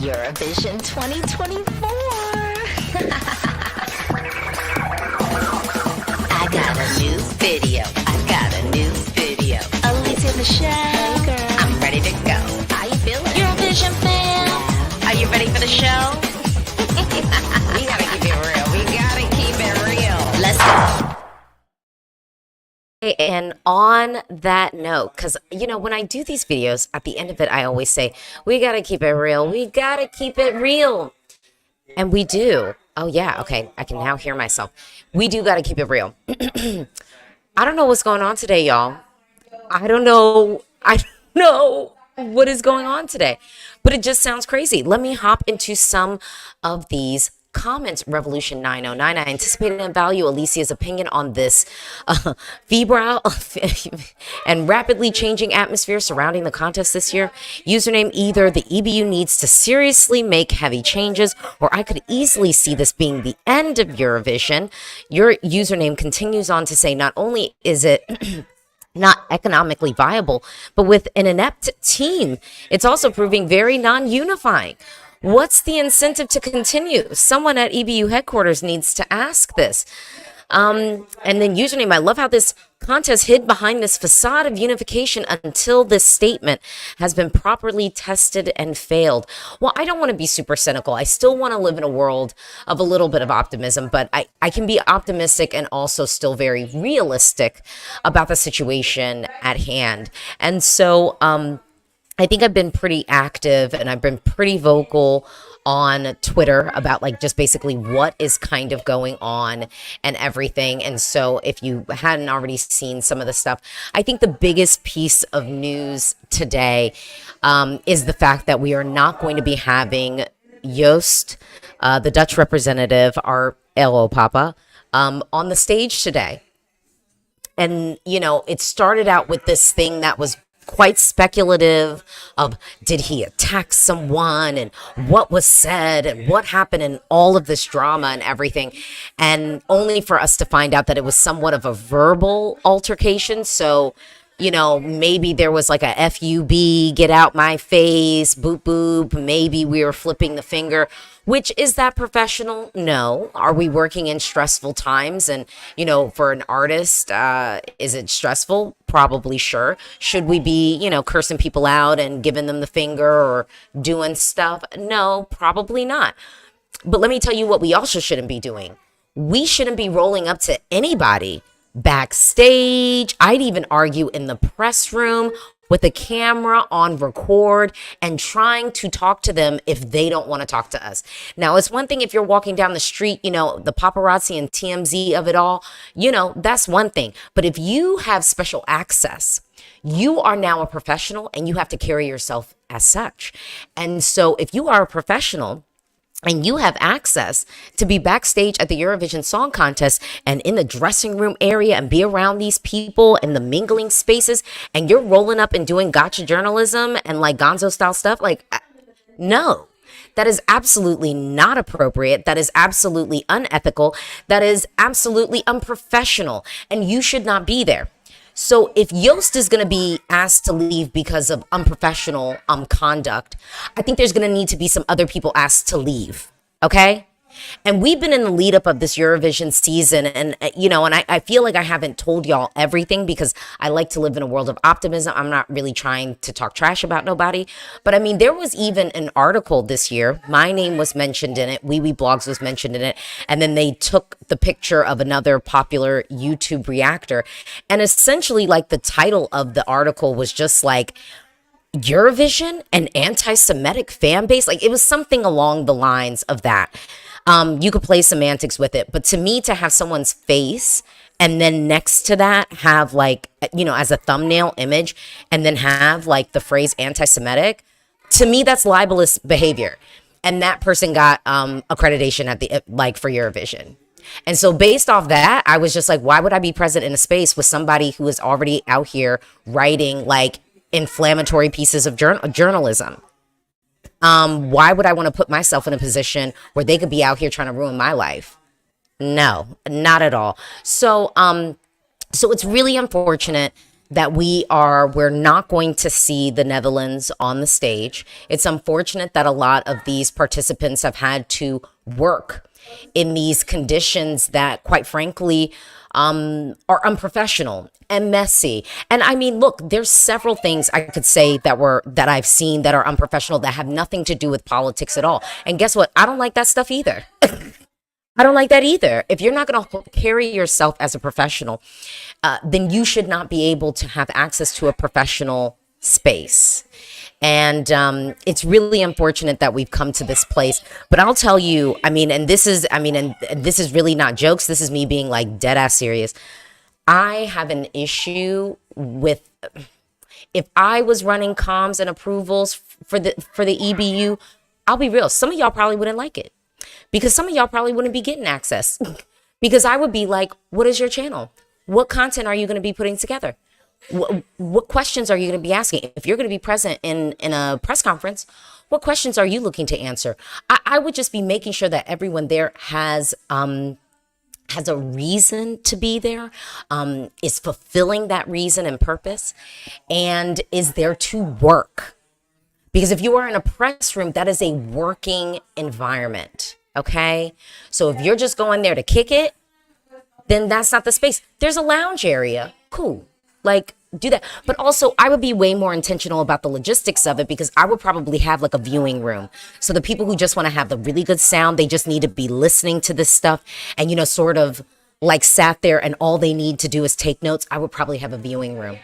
Eurovision 2024. I got a new video. Alicia Michelle. Hey girl. I'm ready to go. How you feeling? Eurovision fans. Are you ready for the show? We gotta keep it real. Let's go. And on that note, because, you know, when I do these videos, at the end of it, I always say, we got to keep it real. We got to keep it real. And we do. Oh, yeah. Okay. I can now hear myself. We do got to keep it real. I don't know what's going on today, y'all. I don't know what is going on today, but it just sounds crazy. Let me hop into some of these comments. Revolution 909. I anticipate and value Alicia's opinion on this febrile and rapidly changing atmosphere surrounding the contest this year. Username: either the EBU needs to seriously make heavy changes, or I could easily see this being the end of Eurovision. Your username continues on to say, not only is it not economically viable, but with an inept team, it's also proving very non-unifying. What's the incentive to continue? Someone at EBU headquarters needs to ask this. And then username: I love how this contest hid behind this facade of unification until this statement has been properly tested and failed. Well, I don't want to be super cynical. I still want to live in a world of a little bit of optimism, but I can be optimistic and also still very realistic about the situation at hand. And so, I think I've been pretty active and I've been pretty vocal on Twitter about like just basically what is kind of going on and everything. And so if you hadn't already seen some of the stuff, I think the biggest piece of news today is the fact that we are not going to be having Joost, the Dutch representative, our LO Papa, on the stage today. And, you know, it started out with this thing that was quite speculative of, did he attack someone and what was said and what happened and all of this drama and everything, and only for us to find out that it was somewhat of a verbal altercation. So, you know, maybe there was like a FUB, get out my face, boop boop. Maybe we were flipping the finger. Which, is that professional? No. Are we working in stressful times? And, you know, for an artist, is it stressful? Probably, sure. Should we be, you know, cursing people out and giving them the finger or doing stuff? No, probably not. But let me tell you what we also shouldn't be doing. We shouldn't be rolling up to anybody backstage. I'd even argue in the press room with a camera on record and trying to talk to them if they don't want to talk to us. Now, it's one thing if you're walking down the street, you know, the paparazzi and TMZ of it all, you know, that's one thing. But if you have special access, you are now a professional and you have to carry yourself as such. And so if you are a professional and you have access to be backstage at the Eurovision Song Contest and in the dressing room area and be around these people and the mingling spaces, and you're rolling up and doing gotcha journalism and like gonzo style stuff, like, no. That is absolutely not appropriate. That is absolutely unethical. That is absolutely unprofessional. And you should not be there. So if Joost is going to be asked to leave because of unprofessional conduct, I think there's going to need to be some other people asked to leave. Okay? And we've been in the lead up of this Eurovision season, and, you know, and I feel like I haven't told y'all everything because I like to live in a world of optimism. I'm not really trying to talk trash about nobody. But I mean, there was even an article this year. My name was mentioned in it. Wee Wee Blogs was mentioned in it. And then they took the picture of another popular YouTube reactor. And essentially, like, the title of the article was just like, Eurovision, an anti-Semitic fan base. Like, it was something along the lines of that. You could play semantics with it, but to me, to have someone's face and then next to that have, like, you know, as a thumbnail image and then have like the phrase anti-Semitic, to me, that's libelous behavior. And that person got accreditation at the like for Eurovision. And so based off that, I was just like, why would I be present in a space with somebody who is already out here writing like inflammatory pieces of journalism? Why would I want to put myself in a position where they could be out here trying to ruin my life? No, not at all. So it's really unfortunate that we're not going to see the Netherlands on the stage. It's unfortunate that a lot of these participants have had to work in these conditions that, quite frankly, are unprofessional and messy. And I mean, look, there's several things I could say that I've seen that are unprofessional that have nothing to do with politics at all. And guess what? I don't like that stuff either. I don't like that either. If you're not going to carry yourself as a professional, then you should not be able to have access to a professional space. And it's really unfortunate that we've come to this place. But I'll tell you, and this is really not jokes. This is me being like dead ass serious. I have an issue with, if I was running comms and approvals for the EBU, I'll be real. Some of y'all probably wouldn't like it. Because some of y'all probably wouldn't be getting access. Because I would be like, what is your channel? What content are you going to be putting together? What questions are you going to be asking? If you're going to be present in a press conference, what questions are you looking to answer? I would just be making sure that everyone there has a reason to be there, is fulfilling that reason and purpose, and is there to work. Because if you are in a press room, that is a working environment, okay? So if you're just going there to kick it, then that's not the space. There's a lounge area, cool. Like, do that. But also, I would be way more intentional about the logistics of it, because I would probably have like a viewing room. So the people who just want to have the really good sound, they just need to be listening to this stuff and, sort of like sat there and all they need to do is take notes. I would probably have a viewing room.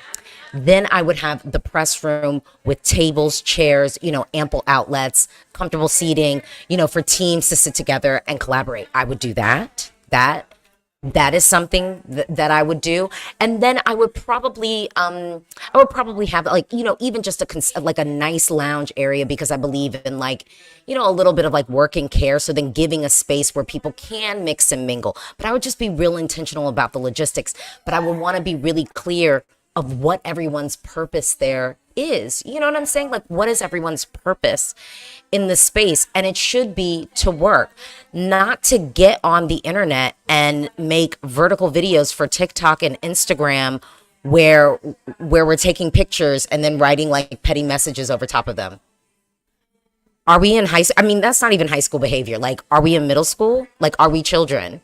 Then I would have the press room with tables, chairs, ample outlets, comfortable seating, for teams to sit together and collaborate. I would do that. That is something that I would do. And then I would probably have like, even just a nice lounge area, because I believe in like, a little bit of like working care. So then giving a space where people can mix and mingle. But I would just be real intentional about the logistics. But I would want to be really clear of what everyone's purpose there is. You know what I'm saying? Like, what is everyone's purpose in the space? And it should be to work, not to get on the internet and make vertical videos for TikTok and Instagram where we're taking pictures and then writing like petty messages over top of them. Are we in high school? That's not even high school behavior. Like, are we in middle school? Like, are we children?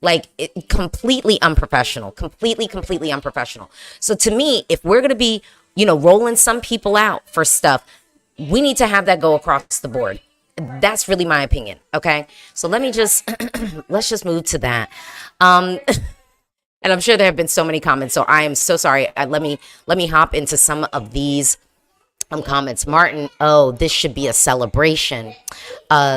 Like, completely unprofessional, completely unprofessional. So to me, if we're going to be, rolling some people out for stuff, we need to have that go across the board. That's really my opinion. Okay. So let's just move to that. And I'm sure there have been so many comments, so I am so sorry. Let me hop into some of these comments. Martin, this should be a celebration.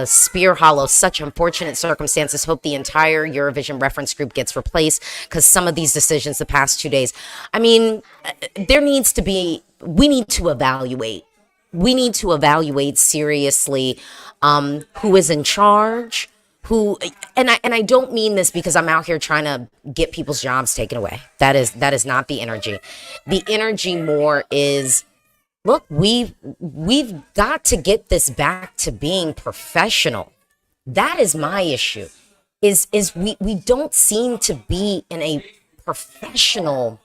Spear Hollow, such unfortunate circumstances. Hope the entire Eurovision reference group gets replaced, because some of these decisions the past 2 days, we need to evaluate. We need to evaluate seriously who is in charge, and I don't mean this because I'm out here trying to get people's jobs taken away. That is not the energy. The energy more is, look, we've got to get this back to being professional. That is my issue. Is we don't seem to be in a professional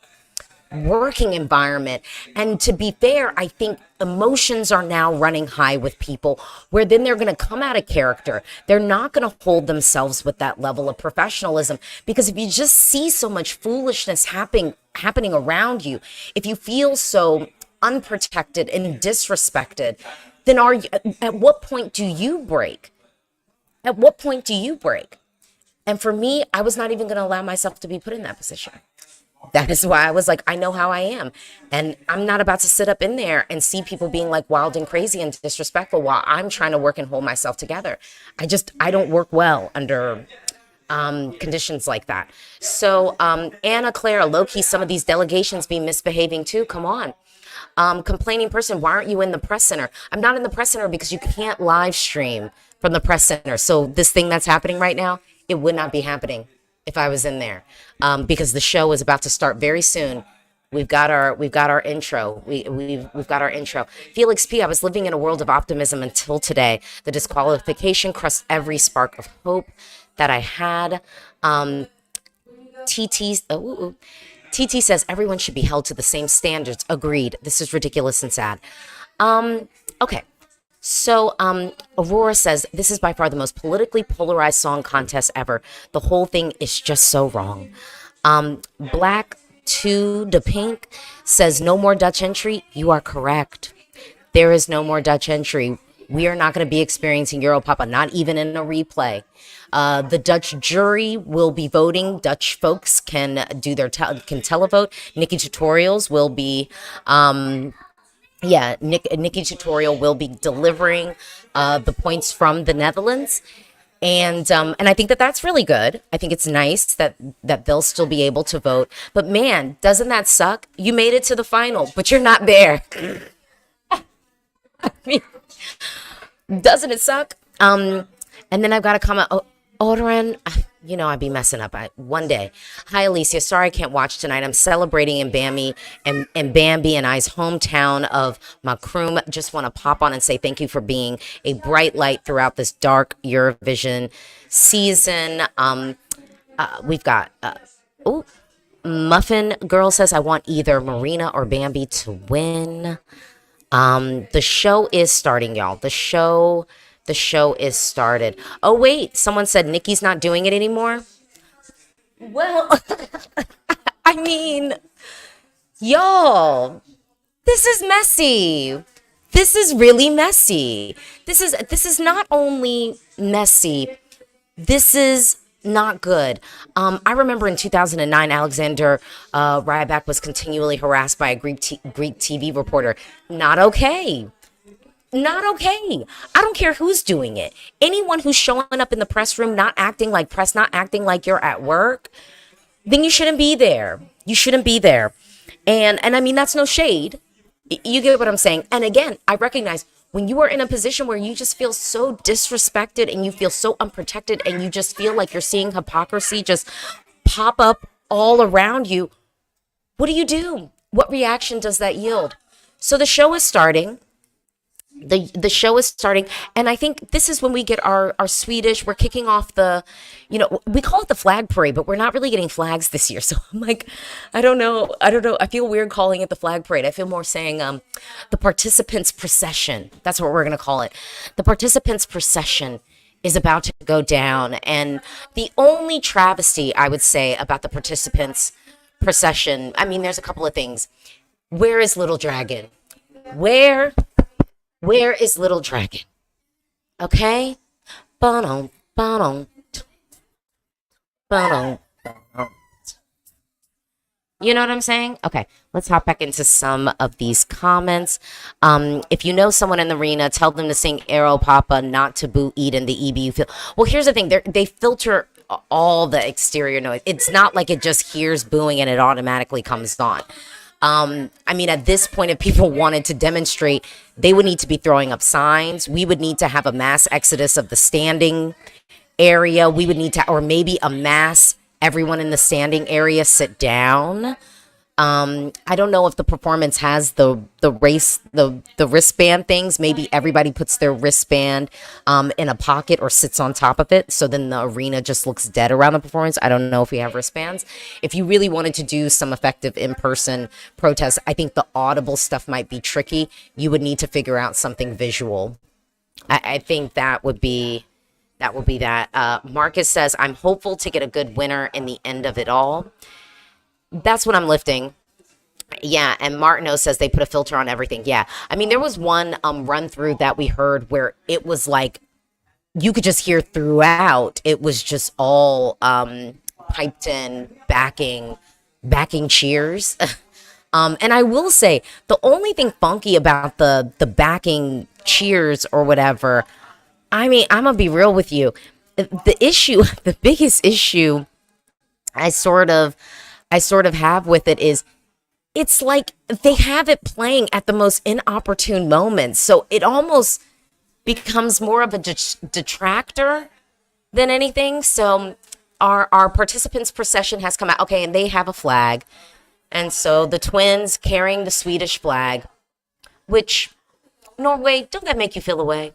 working environment. And to be fair, I think emotions are now running high with people, where then they're going to come out of character. They're not going to hold themselves with that level of professionalism, because if you just see so much foolishness happening around you, if you feel so unprotected and disrespected, then at what point do you break? At what point do you break? And for me, I was not even going to allow myself to be put in that position. That is why I was like, I know how I am. And I'm not about to sit up in there and see people being like wild and crazy and disrespectful while I'm trying to work and hold myself together. I don't work well under conditions like that. So Anna Clara, low-key, some of these delegations be misbehaving too. Come on. Complaining person, why aren't you in the press center? I'm not in the press center because you can't live stream from the press center. So this thing that's happening right now, it would not be happening if I was in there, because the show is about to start very soon. We've got our intro. We've got our intro. Felix P. I was living in a world of optimism until today. The disqualification crushed every spark of hope that I had. TT says everyone should be held to the same standards. Agreed. This is ridiculous and sad. Okay. So, Aurora says, this is by far the most politically polarized song contest ever. The whole thing is just so wrong. Black to the Pink says, no more Dutch entry. You are correct. There is no more Dutch entry. We are not going to be experiencing Europapa, not even in a replay. The Dutch jury will be voting. Dutch folks can do their can televote. Nikki Tutorials will be Nikki Tutorial will be delivering the points from the Netherlands. And I think that that's really good. I think it's nice that they'll still be able to vote. But man, doesn't that suck? You made it to the final, but you're not there. I mean, doesn't it suck? And then I've got a comment. Odoran, you know I'd be messing up one day. Hi, Alicia. Sorry I can't watch tonight. I'm celebrating in Bambi and Bambi and I's hometown of Macroom. Just want to pop on and say thank you for being a bright light throughout this dark Eurovision season. We've got Muffin Girl says I want either Marina or Bambi to win. The show is starting, y'all. The show is started. Oh, wait. Someone said Nikki's not doing it anymore. Well, I mean, y'all, this is messy. This is really messy. This is not only messy, this is not good. I remember in 2009, Alexander Rybak was continually harassed by a Greek TV reporter. Not okay. Not okay. I don't care who's doing it. Anyone who's showing up in the press room, not acting like press, not acting like you're at work, then you shouldn't be there. You shouldn't be there. And I mean, that's no shade. You get what I'm saying? And again, I recognize when you are in a position where you just feel so disrespected and you feel so unprotected and you just feel like you're seeing hypocrisy just pop up all around you, what do? What reaction does that yield? So the show is starting. The show is starting, and I think this is when we get our Swedish. We're kicking off the, we call it the flag parade, but we're not really getting flags this year. So I'm like, I don't know. I feel weird calling it the flag parade. I feel more saying the participants' procession. That's what we're gonna call it. The participants' procession is about to go down, and the only travesty I would say about the participants' procession. I mean, there's a couple of things. Where is Little Dragon? Where is Little Dragon? Okay? Ba-dum, ba-dum, ba-dum, ba-dum. You know what I'm saying? Okay, let's hop back into some of these comments. If you know someone in the arena, tell them to sing Arrow Papa, not to boo Eden, the EBU feel. Well, here's the thing. They filter all the exterior noise. It's not like it just hears booing and it automatically comes on. I mean, at this point, if people wanted to demonstrate, they would need to be throwing up signs. We would need to have a mass exodus of the standing area. We would need to, or maybe a mass, everyone in the standing area sit down. I don't know if the performance has the wristband things. Maybe everybody puts their wristband in a pocket or sits on top of it. So then the arena just looks dead around the performance. I don't know if we have wristbands. If you really wanted to do some effective in-person protests, I think the audible stuff might be tricky. You would need to figure out something visual. I think that would be that. Marcus says, I'm hopeful to get a good winner in the end of it all. That's what I'm lifting. Yeah, and Martineau says they put a filter on everything. Yeah, I mean, there was one run through that we heard where it was like you could just hear throughout. It was just all piped in backing cheers. And I will say the only thing funky about the backing cheers or whatever, I mean, I'm gonna be real with you. The biggest issue I sort of have with it is it's like they have it playing at the most inopportune moments. So it almost becomes more of a detractor than anything. So our participants' procession has come out. Okay, and they have a flag. And so the twins carrying the Swedish flag, which, Norway, don't that make you feel away?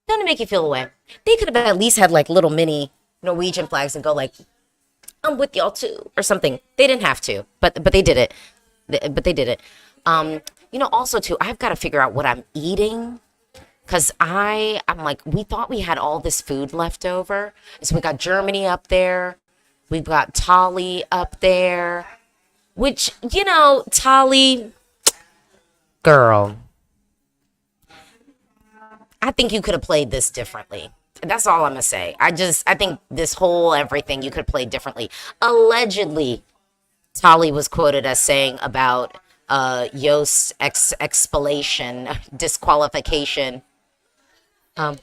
Don't it make you feel away? They could have at least had like little mini Norwegian flags and go like, I'm with y'all too, or something. They didn't have to, but they did it. But they did it. Also too, I've got to figure out what I'm eating. Cause I'm like, we thought we had all this food left over. So we got Germany up there. We've got Tali up there. Which, Tali, girl, I think you could have played this differently. That's all I'm gonna say. I think this whole everything you could have played differently. Allegedly, Tali was quoted as saying about Joost's expulsion, disqualification. Oh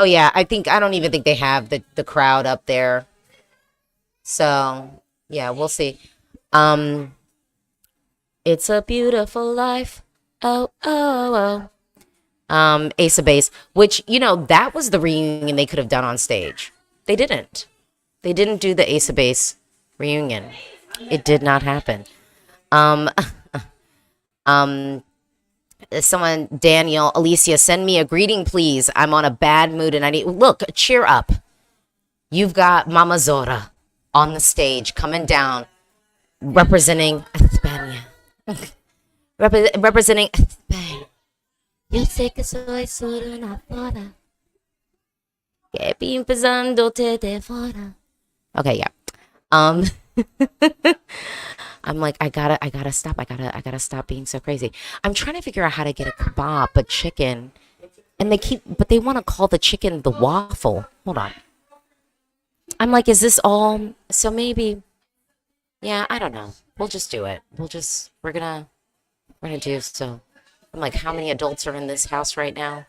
yeah, I don't even think they have the crowd up there. So yeah, we'll see. Um, it's a beautiful life. Oh, oh, oh. Ace of Base, which, that was the reunion they could have done on stage. They didn't. They didn't do the Ace of Base reunion. It did not happen. Um, someone, Daniel, Alicia, send me a greeting, please. I'm on a bad mood and I need, look, cheer up. You've got Mama Zora on the stage coming down, representing España. Representing España. Yo sé que soy solo una flora. Que empezando te devora. Okay, yeah. I'm like, I gotta stop. I gotta stop being so crazy. I'm trying to figure out how to get a kebab, but chicken. And they want to call the chicken the waffle. Hold on. I'm like, is this all? So maybe, yeah, I don't know. We'll just do it. We're gonna do so. I'm like, how many adults are in this house right now?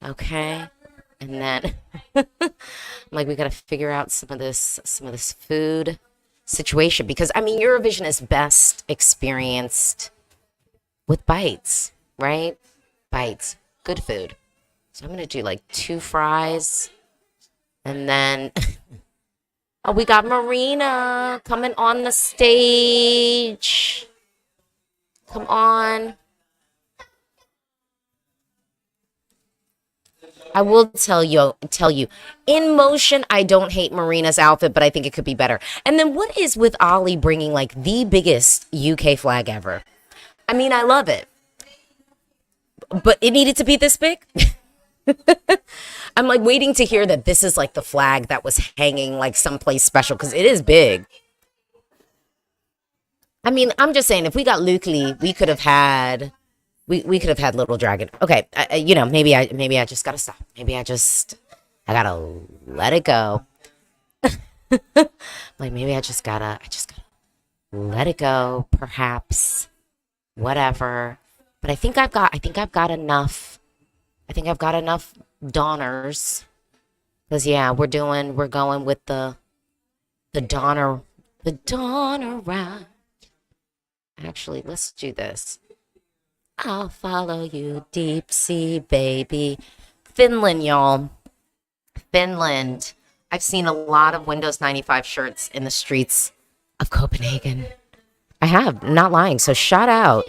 Okay. And then I'm like, we got to figure out some of this food situation because Eurovision is best experienced with bites, right? Bites, good food. So I'm going to do like 2 fries and then oh, we got Marina coming on the stage. Come on. I will tell you, in motion, I don't hate Marina's outfit, but I think it could be better. And then what is with Ollie bringing like the biggest UK flag ever? I love it. But it needed to be this big? I'm like waiting to hear that this is like the flag that was hanging like someplace special because it is big. I'm just saying, if we got Luke Lee, we could have had, we could have had Little Dragon. Okay, maybe I just gotta stop. Maybe I gotta let it go. Like maybe I just gotta let it go. Perhaps, whatever. But I think I've got enough. I think I've got enough Donners. Cause yeah, we're going with the Donner round. Actually, let's do this. I'll follow you, deep sea baby. Finland, y'all. Finland. I've seen a lot of Windows 95 shirts in the streets of Copenhagen. I have, not lying. So shout out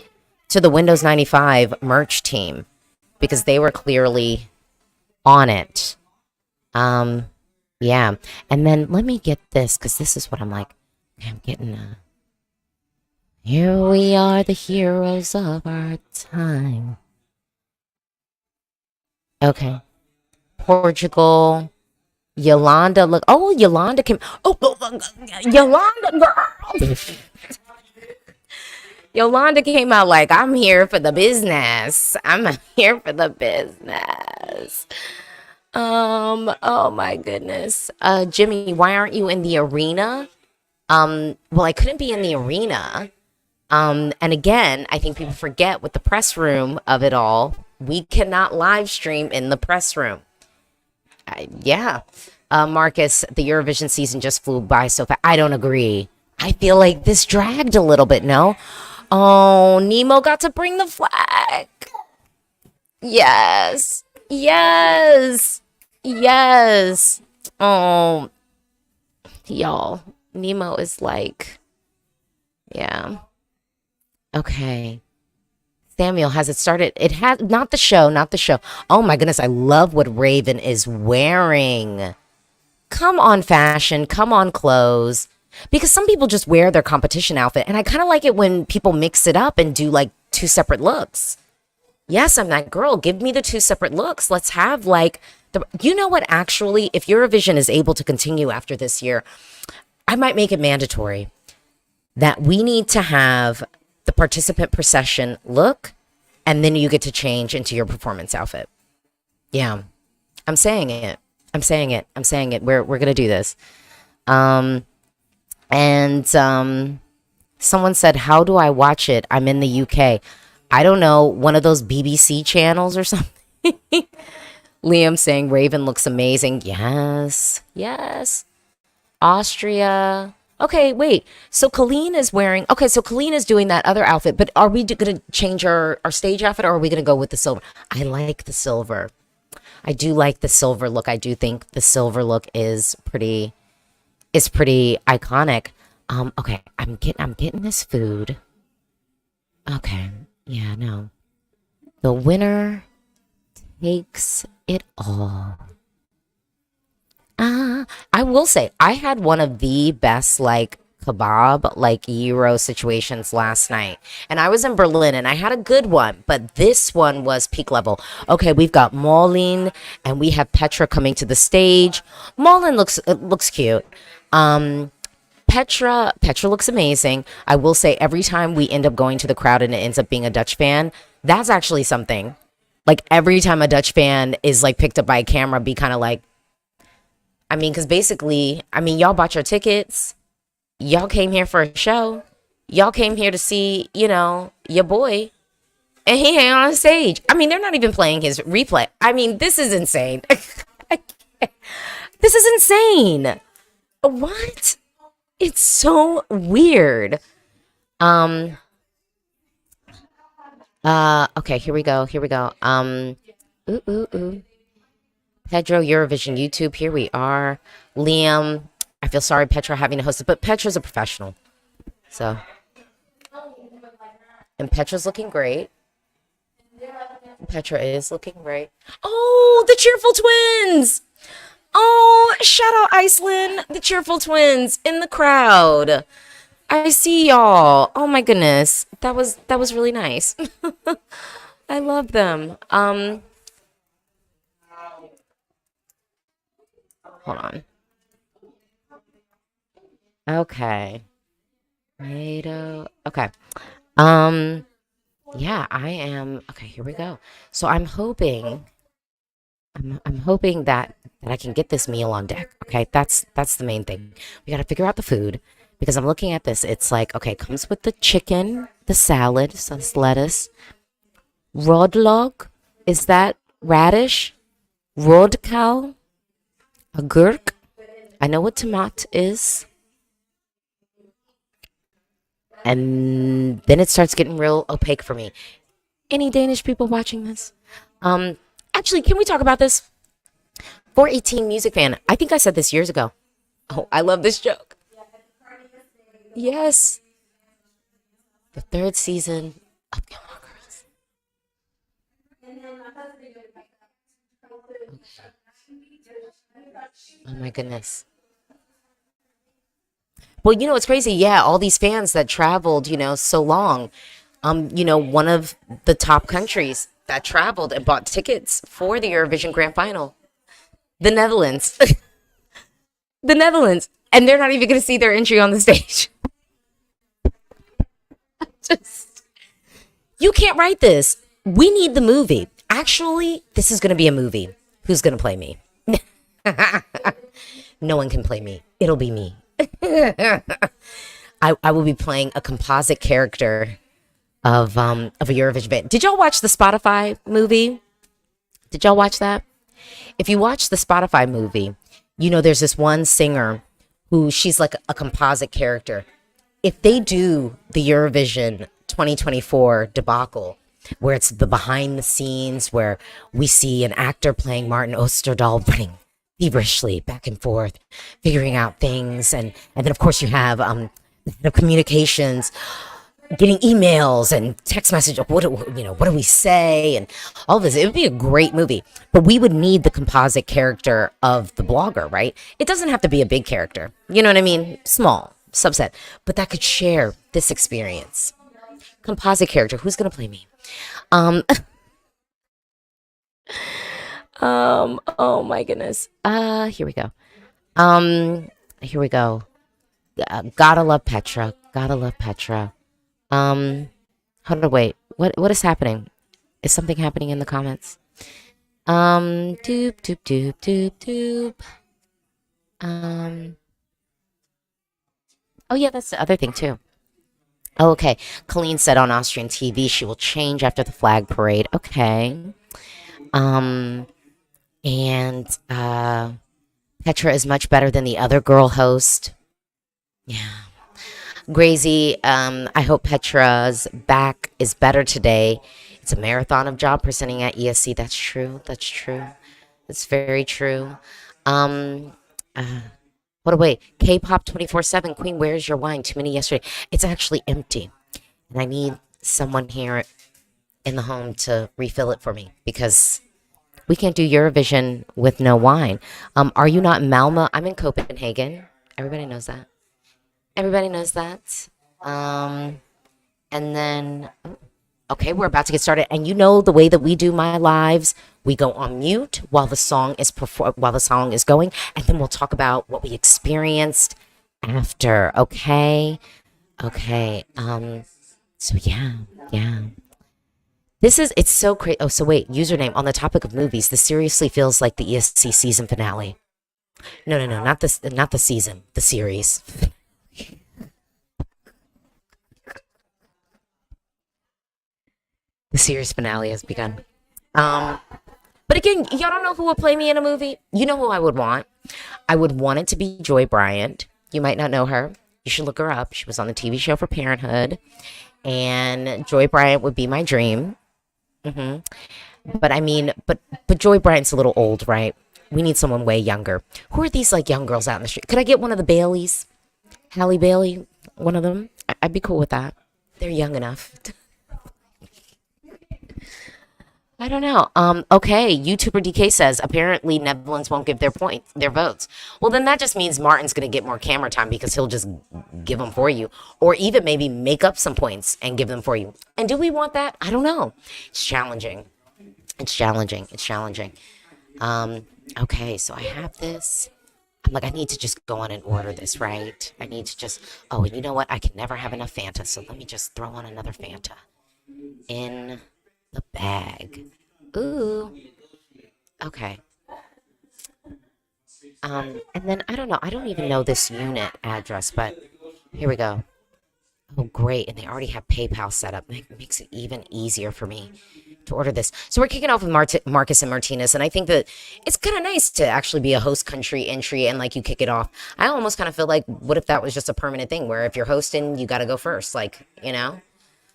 to the Windows 95 merch team because they were clearly on it. Yeah. And then let me get this because this is what I'm like. I'm getting here we are, the heroes of our time. Okay. Portugal. Yolanda, look. Oh, Yolanda came. Oh, Yolanda, girl. Yolanda came out like, I'm here for the business. I'm here for the business. Oh my goodness. Jimmy, why aren't you in the arena? Well, I couldn't be in the arena. And again, I think people forget with the press room of it all, we cannot live stream in the press room. Yeah. Marcus, the Eurovision season just flew by so fast. I don't agree. I feel like this dragged a little bit, no? Oh, Nemo got to bring the flag. Yes. Yes. Yes. Oh, y'all. Nemo is like, yeah. Okay. Samuel, has it started? It has not the show, not the show. Oh my goodness, I love what Raven is wearing. Come on, fashion, come on, clothes. Because some people just wear their competition outfit, and I kind of like it when people mix it up and do like two separate looks. Yes, I'm that girl. Give me the two separate looks. Let's have like you know what, actually, if Eurovision is able to continue after this year, I might make it mandatory that we need to have the participant procession look, and then you get to change into your performance outfit. Yeah, I'm saying it. I'm saying it. I'm saying it. We're gonna do this. Someone said, "How do I watch it? I'm in the UK." I don't know, one of those BBC channels or something. Liam saying Raven looks amazing. Yes, yes. Austria. Okay, wait. So Colleen is wearing. Okay, so Colleen is doing that other outfit. But are we going to change our stage outfit, or are we going to go with the silver? I like the silver. I do like the silver look. I do think the silver look is pretty iconic. Okay, I'm getting this food. Okay, yeah, no. The winner takes it all. I will say I had one of the best like kebab like Euro situations last night, and I was in Berlin and I had a good one, but this one was peak level. Okay, we've got Marlene and we have Petra coming to the stage. Marlene looks cute. Petra looks amazing. I will say every time we end up going to the crowd and it ends up being a Dutch fan, that's actually something. Like every time a Dutch fan is like picked up by a camera, be kind of like, I mean, because basically, I mean, y'all bought your tickets. Y'all came here for a show. Y'all came here to see, you know, your boy. And he ain't on stage. I mean, they're not even playing his replay. I mean, this is insane. This is insane. What? It's so weird. Okay, here we go. Pedro, Eurovision YouTube, here we are. Liam, I feel sorry Petra having to host it, but Petra's a professional. So, and Petra's looking great. Petra is looking great. Oh, the Cheerful Twins! Oh, shout out Iceland, the Cheerful Twins in the crowd. I see y'all. Oh my goodness. That was really nice. I love them. Hold on. Okay. Tomato. Okay. Yeah, I am. Okay, here we go. So I'm hoping that I can get this meal on deck. Okay, that's the main thing. We got to figure out the food because I'm looking at this. It's like, okay, it comes with the chicken, the salad, so it's lettuce. Rodlog, is that radish? Rodkal, a gurk. I know what tomat is. And then it starts getting real opaque for me. Any Danish people watching this? Actually, can we talk about this? 418 music fan. I think I said this years ago. Oh, I love this joke. Yes. The third season of Gilmore Girls. Oh my goodness. Well, you know, it's crazy. Yeah, all these fans that traveled, you know, so long. You know, one of the top countries that traveled and bought tickets for the Eurovision Grand Final. The Netherlands. The Netherlands. And they're not even going to see their entry on the stage. You can't write this. We need the movie. Actually, this is going to be a movie. Who's going to play me? No one can play me. It'll be me. I will be playing a composite character of a Eurovision band. Did y'all watch the Spotify movie? Did y'all watch that? If you watch the Spotify movie, you know there's this one singer who she's like a composite character. If they do the Eurovision 2024 debacle, where it's the behind the scenes, where we see an actor playing Martin Osterdahl running feverishly back and forth, figuring out things, and then of course you have the communications. getting emails and text messages. What do we say? And all this. It would be a great movie, but we would need the composite character of the blogger, right? It doesn't have to be a big character. You know what I mean? Small subset, but that could share this experience. Composite character. Who's gonna play me? Um, Oh my goodness. Here we go. Here we go. Gotta love Petra. Gotta love Petra. Hold on, wait. What is happening? Is something happening in the comments? Doop doop doop doop doop. Um. Oh yeah, that's the other thing too. Oh, okay. Colleen said on Austrian TV she will change after the flag parade. Okay. Um. And Petra is much better than the other girl host. Yeah. Gracie, I hope Petra's back is better today. It's a marathon of job presenting at ESC. That's true. That's true. That's very true. Um, uh, what a wait. K-pop 24/7. Queen, where's your wine? Too many yesterday. It's actually empty. And I need someone here in the home to refill it for me because we can't do Eurovision with no wine. Are you not in Malmö? I'm in Copenhagen. Everybody knows that. Everybody knows that. And then, okay, we're about to get started. And you know the way that we do my lives, we go on mute while the song is going, and then we'll talk about what we experienced after. Okay, okay. So yeah. It's so crazy. Oh, so wait, username on the topic of movies. This seriously feels like the ESC season finale. No, not this, not the season, the series. The series finale has begun. But again, y'all don't know who will play me in a movie. You know who I would want. I would want it to be Joy Bryant. You might not know her. You should look her up. She was on the TV show for Parenthood, and Joy Bryant would be my dream. But I mean, but Joy Bryant's a little old, right? We need someone way younger. Who are these like young girls out in the street? Could I get one of the Baileys? Halle Bailey, one of them. I'd be cool with that. They're young enough. I don't know. Okay. YouTuber DK says apparently Netherlands won't give their votes. Well, then that just means Martin's going to get more camera time because he'll just give them for you, or even maybe make up some points and give them for you. And do we want that? I don't know. It's challenging. It's challenging. It's challenging. Okay. So I have this. I'm like, I need to just go on and order this, right? I need to just. Oh, and you know what? I can never have enough Fanta, so let me just throw on another Fanta in the bag. Ooh. Okay. And then I don't know. I don't even know this unit address, but here we go. Oh, great. And they already have PayPal set up. Makes it even easier for me to order this. So we're kicking off with Marcus and Martinez. And I think that it's kind of nice to actually be a host country entry and like you kick it off. I almost kind of feel like, what if that was just a permanent thing where if you're hosting, you got to go first, like, you know?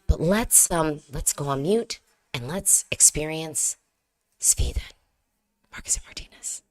But let's go on mute and let's experience Sweden. Marcus and Martinez.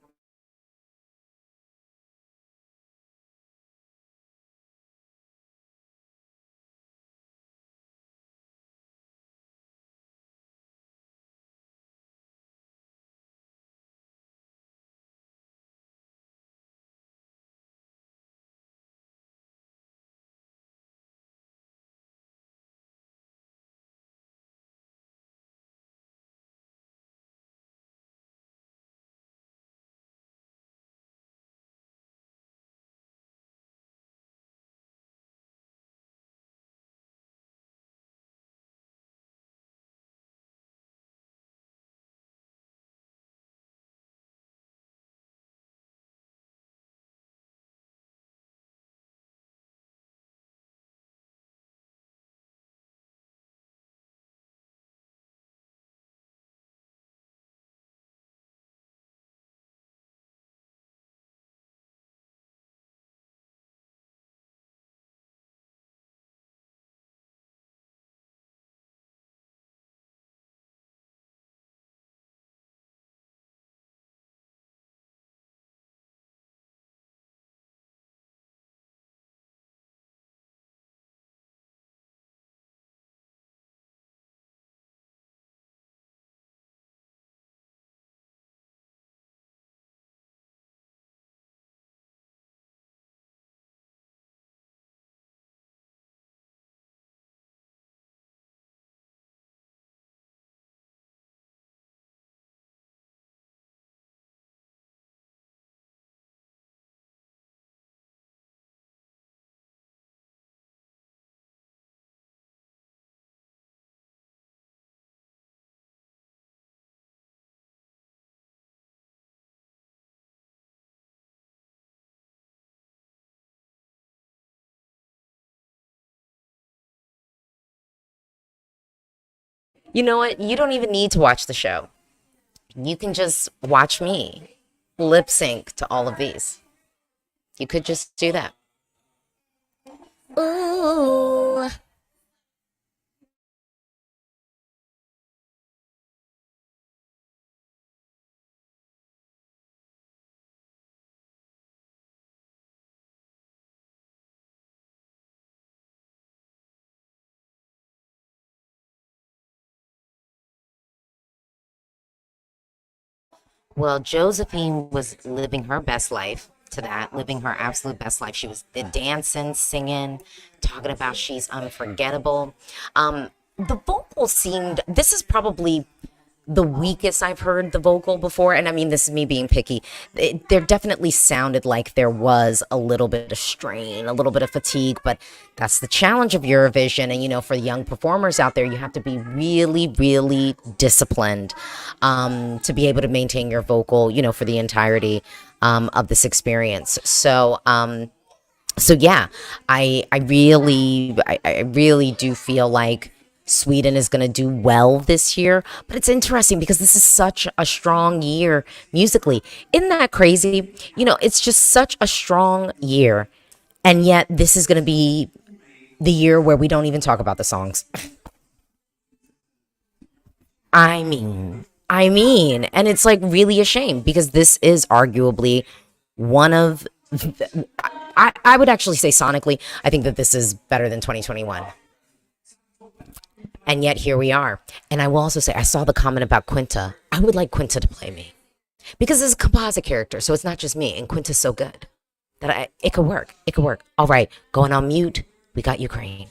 You know what? You don't even need to watch the show. You can just watch me lip sync to all of these. You could just do that. Ooh. Well, Josephine was living her best life to that, living her absolute best life. She was dancing, singing, talking about she's unforgettable. The vocal seemed, this is probably the weakest I've heard the vocal before. And I mean, this is me being picky. There definitely sounded like there was a little bit of strain, a little bit of fatigue, but that's the challenge of Eurovision. And, you know, for the young performers out there, you have to be really, really disciplined to be able to maintain your vocal, you know, for the entirety of this experience. So yeah, I really do feel like Sweden is going to do well this year, but it's interesting because this is such a strong year musically. Isn't that crazy? You know, it's just such a strong year, and yet this is going to be the year where we don't even talk about the songs. And it's like really a shame because this is arguably one of, I would actually say sonically, I think that this is better than 2021. And yet here we are. And I will also say, I saw the comment about Quinta. I would like Quinta to play me because it's a composite character. So it's not just me. And Quinta's so good that it could work. It could work. All right. Going on mute. We got Ukraine.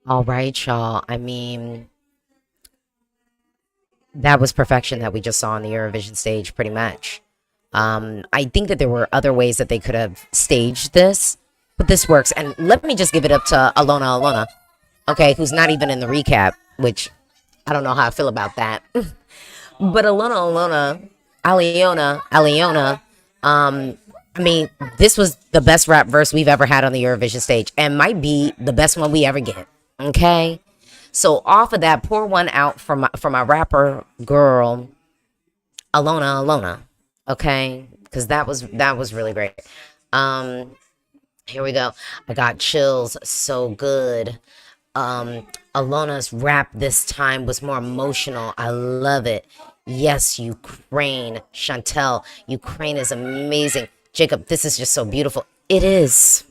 All right, y'all. I mean, that was perfection that we just saw on the Eurovision stage, pretty much. I think that there were other ways that they could have staged this, but this works. And let me just give it up to Alona, okay, who's not even in the recap, which I don't know how I feel about that. But Aliona, um, I mean, this was the best rap verse we've ever had on the Eurovision stage and might be the best one we ever get. Okay? So off of that, pour one out for my rapper girl, Alona. Okay? Because that was really great. Um, Here we go. I got chills. So good. Alona's rap this time was more emotional. I love it. Yes, Ukraine. Chantel, Ukraine is amazing. Jacob, this is just so beautiful. It is.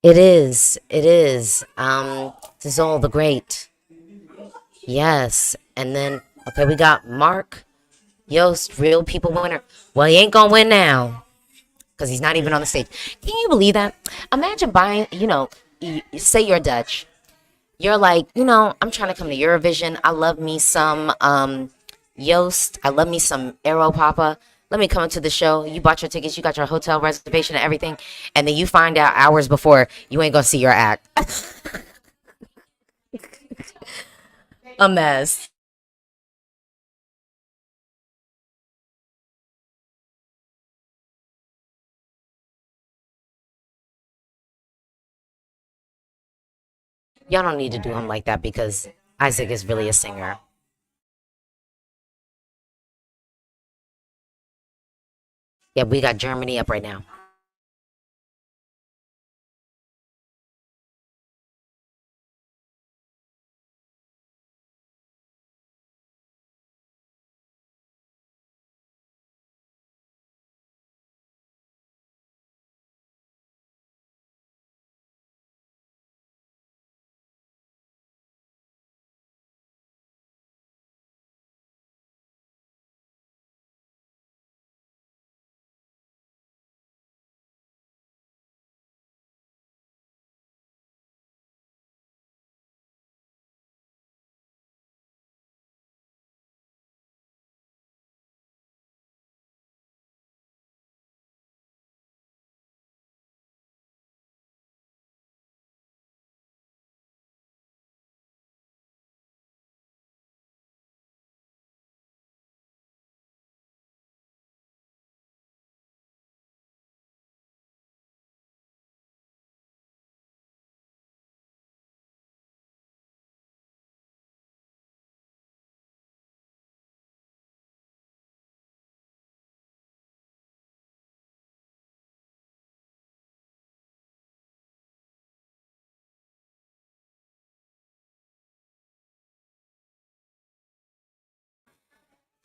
It is. It is. This is all the great. Yes. And then, okay, we got Mark Yost, real people winner. Well, he ain't gonna win now because he's not even on the stage. Can you believe that? Imagine buying, say you're Dutch. You're like, I'm trying to come to Eurovision. I love me some Yost. I love me some Aero Papa. Let me come to the show. You bought your tickets. You got your hotel reservation and everything. And then you find out hours before you ain't going to see your act. A mess. Y'all don't need to do him like that because Isaac is really a singer. Yeah, we got Germany up right now.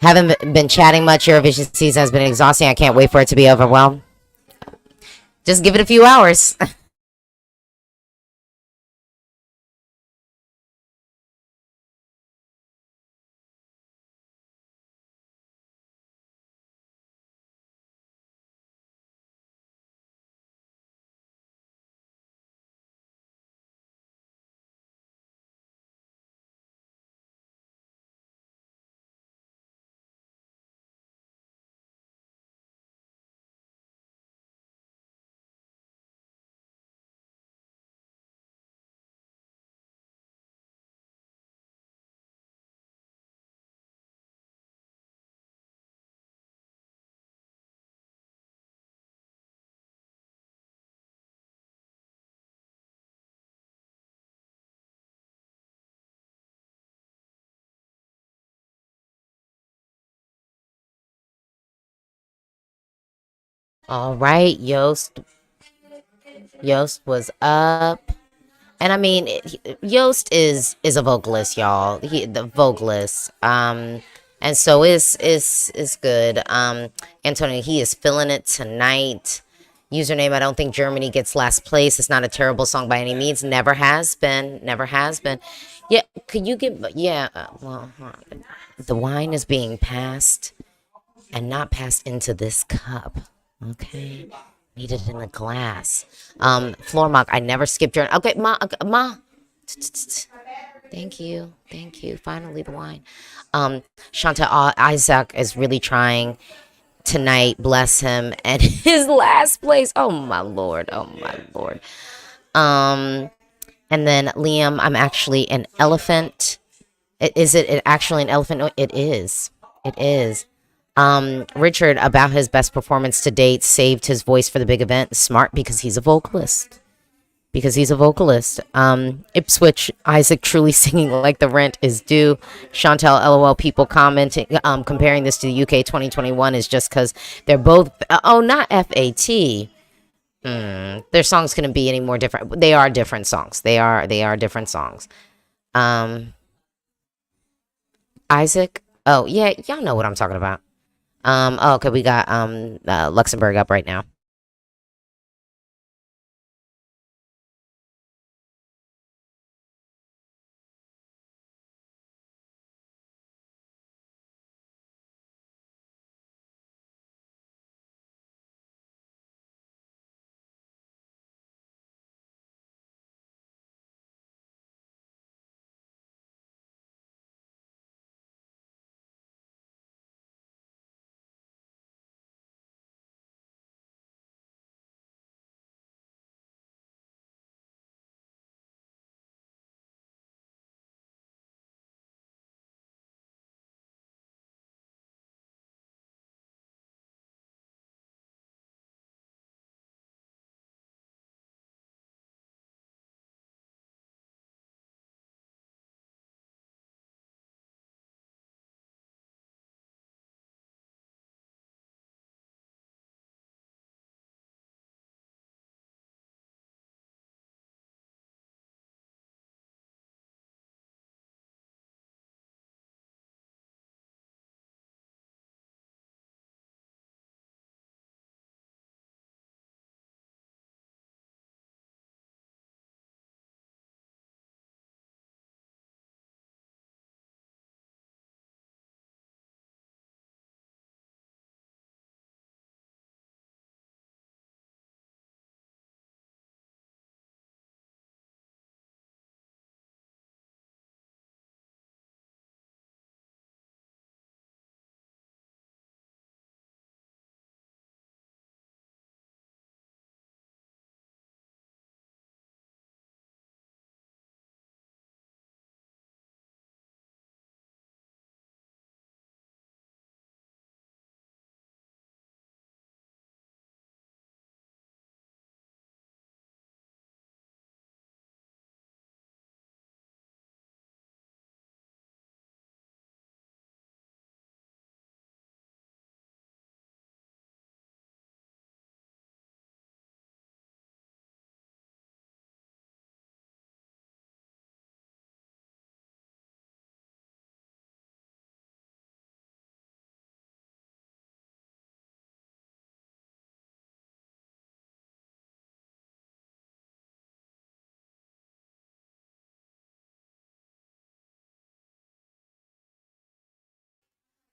Haven't been chatting much. Eurovision season has been exhausting. I can't wait for it to be over. Well, just give it a few hours. All right, Yost was up. And I mean, Yost is a vocalist, y'all. The vocalist. And so is good. Antonio, he is feeling it tonight. Username, I don't think Germany gets last place. It's not a terrible song by any means. Never has been. Never has been. Yeah, could you give? Yeah. Well, the wine is being passed and not passed into this cup. Okay. Need it in a glass. Floor mock, I never skipped your. Okay, ma, okay, ma. Thank you. Thank you. Finally, the wine. Shanta Isaac is really trying tonight. Bless him. And his last place. Oh, my Lord. Oh, my Lord. And then Liam, I'm actually an elephant. Is it actually an elephant? No, it is. It is. Richard, about his best performance to date, saved his voice for the big event. Smart, because he's a vocalist. Ipswich, Isaac truly singing like the rent is due. Chantel, LOL, people commenting, comparing this to the UK 2021 is just because they're both, not FAT. Their songs couldn't be any more different. They are different songs. They are different songs. Isaac, oh yeah, y'all know what I'm talking about. Okay, we got Luxembourg up right now.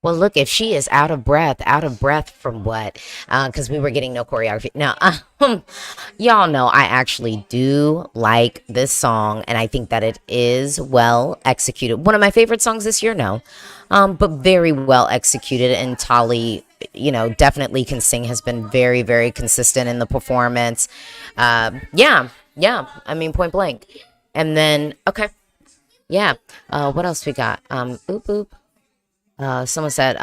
Well, look, if she is out of breath from what? Because we were getting no choreography. Now, y'all know I actually do like this song, and I think that it is well executed. One of my favorite songs this year, no, but very well executed. And Tali, definitely can sing. Has been very, very consistent in the performance. Yeah. I mean, point blank. And then, okay, yeah. What else we got? Oop. Someone said,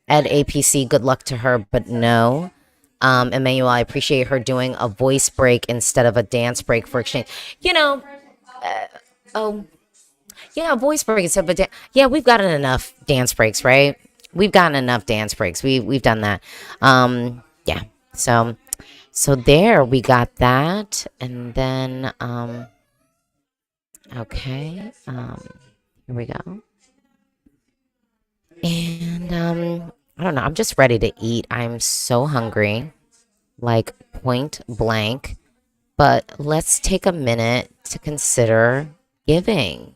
Ed APC, good luck to her, but no. Emmanuel, I appreciate her doing a voice break instead of a dance break for exchange. Yeah, voice break instead of yeah, we've gotten enough dance breaks, right? We've gotten enough dance breaks. We've done that. Yeah. So there we got that, and then okay. Here we go. And I don't know, I'm just ready to eat. I'm so hungry, like point blank. But let's take a minute to consider giving.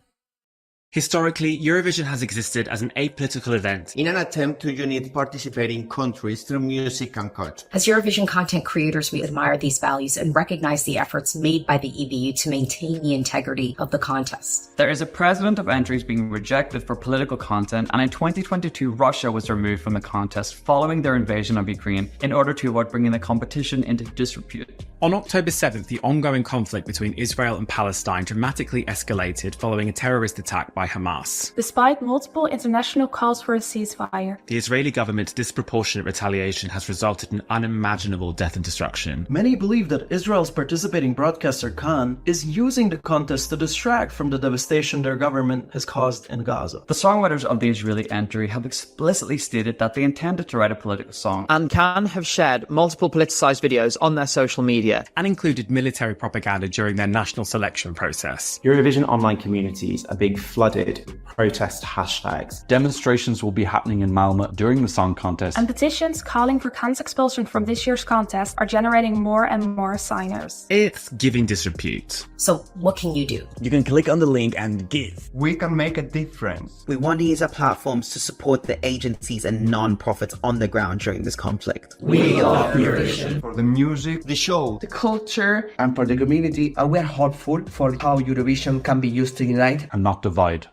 Historically, Eurovision has existed as an apolitical event in an attempt to unite participating countries through music and culture. As Eurovision content creators, we admire these values and recognize the efforts made by the EBU to maintain the integrity of the contest. There is a precedent of entries being rejected for political content, and in 2022, Russia was removed from the contest following their invasion of Ukraine in order to avoid bringing the competition into disrepute. On October 7th, the ongoing conflict between Israel and Palestine dramatically escalated following a terrorist attack by Hamas. Despite multiple international calls for a ceasefire, The Israeli government's disproportionate retaliation has resulted in unimaginable death and destruction. Many believe that Israel's participating broadcaster Khan is using the contest to distract from the devastation their government has caused in Gaza. The songwriters of the Israeli entry have explicitly stated that they intended to write a political song, and Khan have shared multiple politicized videos on their social media And included military propaganda during their national selection process. Eurovision online communities are being flooded with protest hashtags. Demonstrations will be happening in Malmö during the song contest. and petitions calling for Khan's expulsion from this year's contest are generating more and more signers. It's giving disrepute. So what can you do? You can click on the link and give. We can make a difference. We want to use our platforms to support the agencies and non-profits on the ground during this conflict. We are Eurovision. For the music, the show, the culture, And for the community, we are hopeful for how Eurovision can be used to unite And not divide.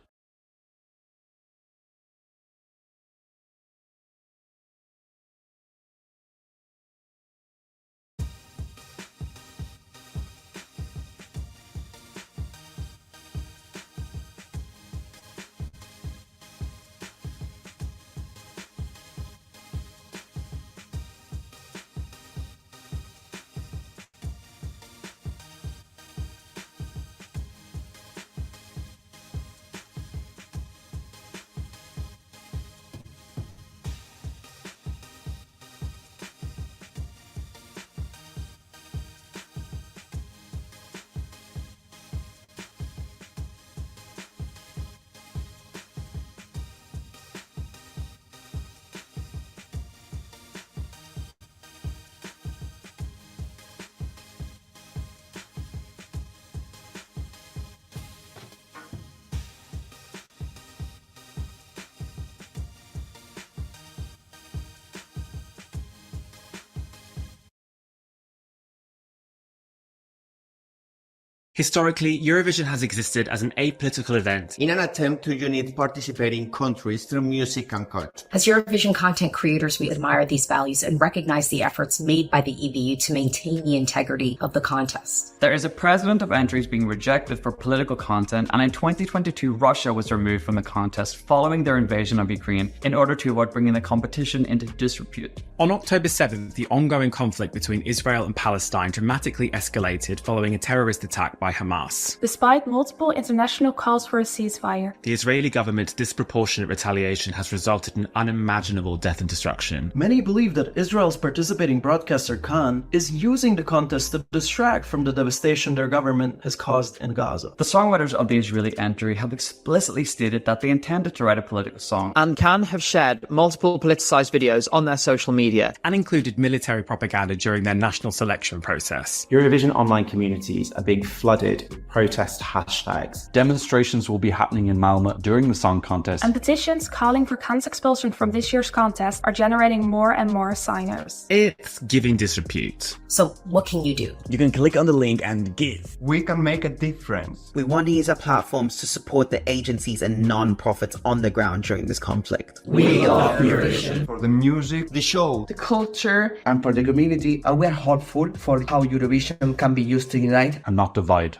Historically, Eurovision has existed as an apolitical event in an attempt to unite participating countries through music and culture. As Eurovision content creators, we admire these values and recognize the efforts made by the EBU to maintain the integrity of the contest. there is a precedent of entries being rejected for political content, and in 2022 Russia was removed from the contest following their invasion of Ukraine in order to avoid bringing the competition into disrepute. On October 7th, the ongoing conflict between Israel and Palestine dramatically escalated following a terrorist attack by Hamas. Despite multiple international calls for a ceasefire, The Israeli government's disproportionate retaliation has resulted in unimaginable death and destruction. Many believe that Israel's participating broadcaster Khan is using the contest to distract from the devastation their government has caused in Gaza. The songwriters of the Israeli entry have explicitly stated that they intended to write a political song, and Khan have shared multiple politicized videos on their social media And included military propaganda during their national selection process. Eurovision online communities are being flooded with protest hashtags. Demonstrations will be happening in Malmö during the song contest. and petitions calling for Khan's expulsion from this year's contest are generating more and more signers. It's giving disrepute. So what can you do? You can click on the link and give. We can make a difference. We want to use our platforms to support the agencies and non-profits on the ground during this conflict. We are Eurovision. For the music, the show, the culture, And for the community, we are hopeful for how Eurovision can be used to unite And not divide.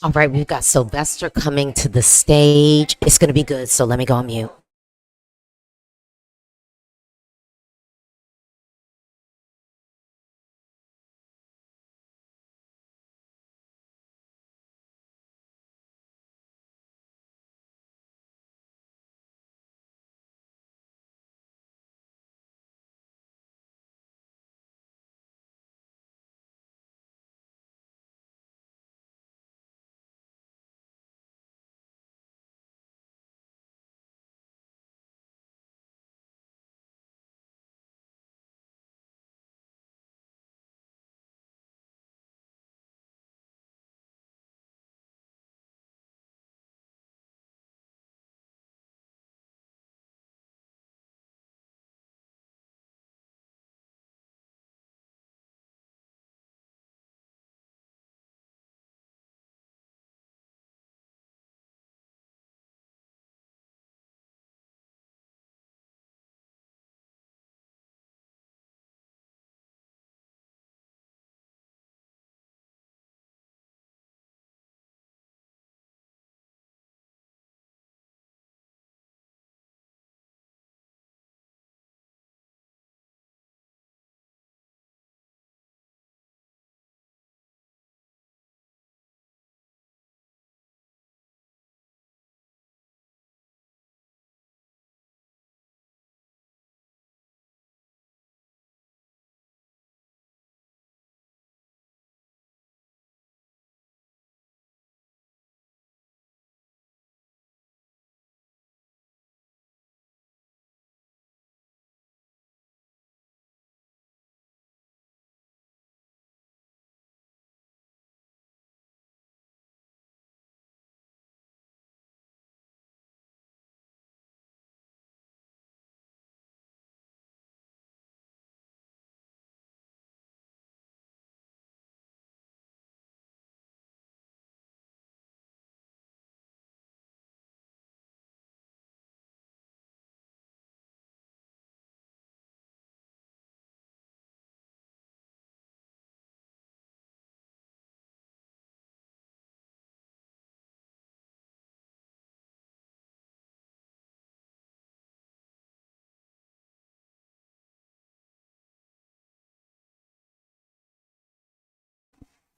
All right, we've got Sylvester coming to the stage. It's going to be good, so let me go on mute.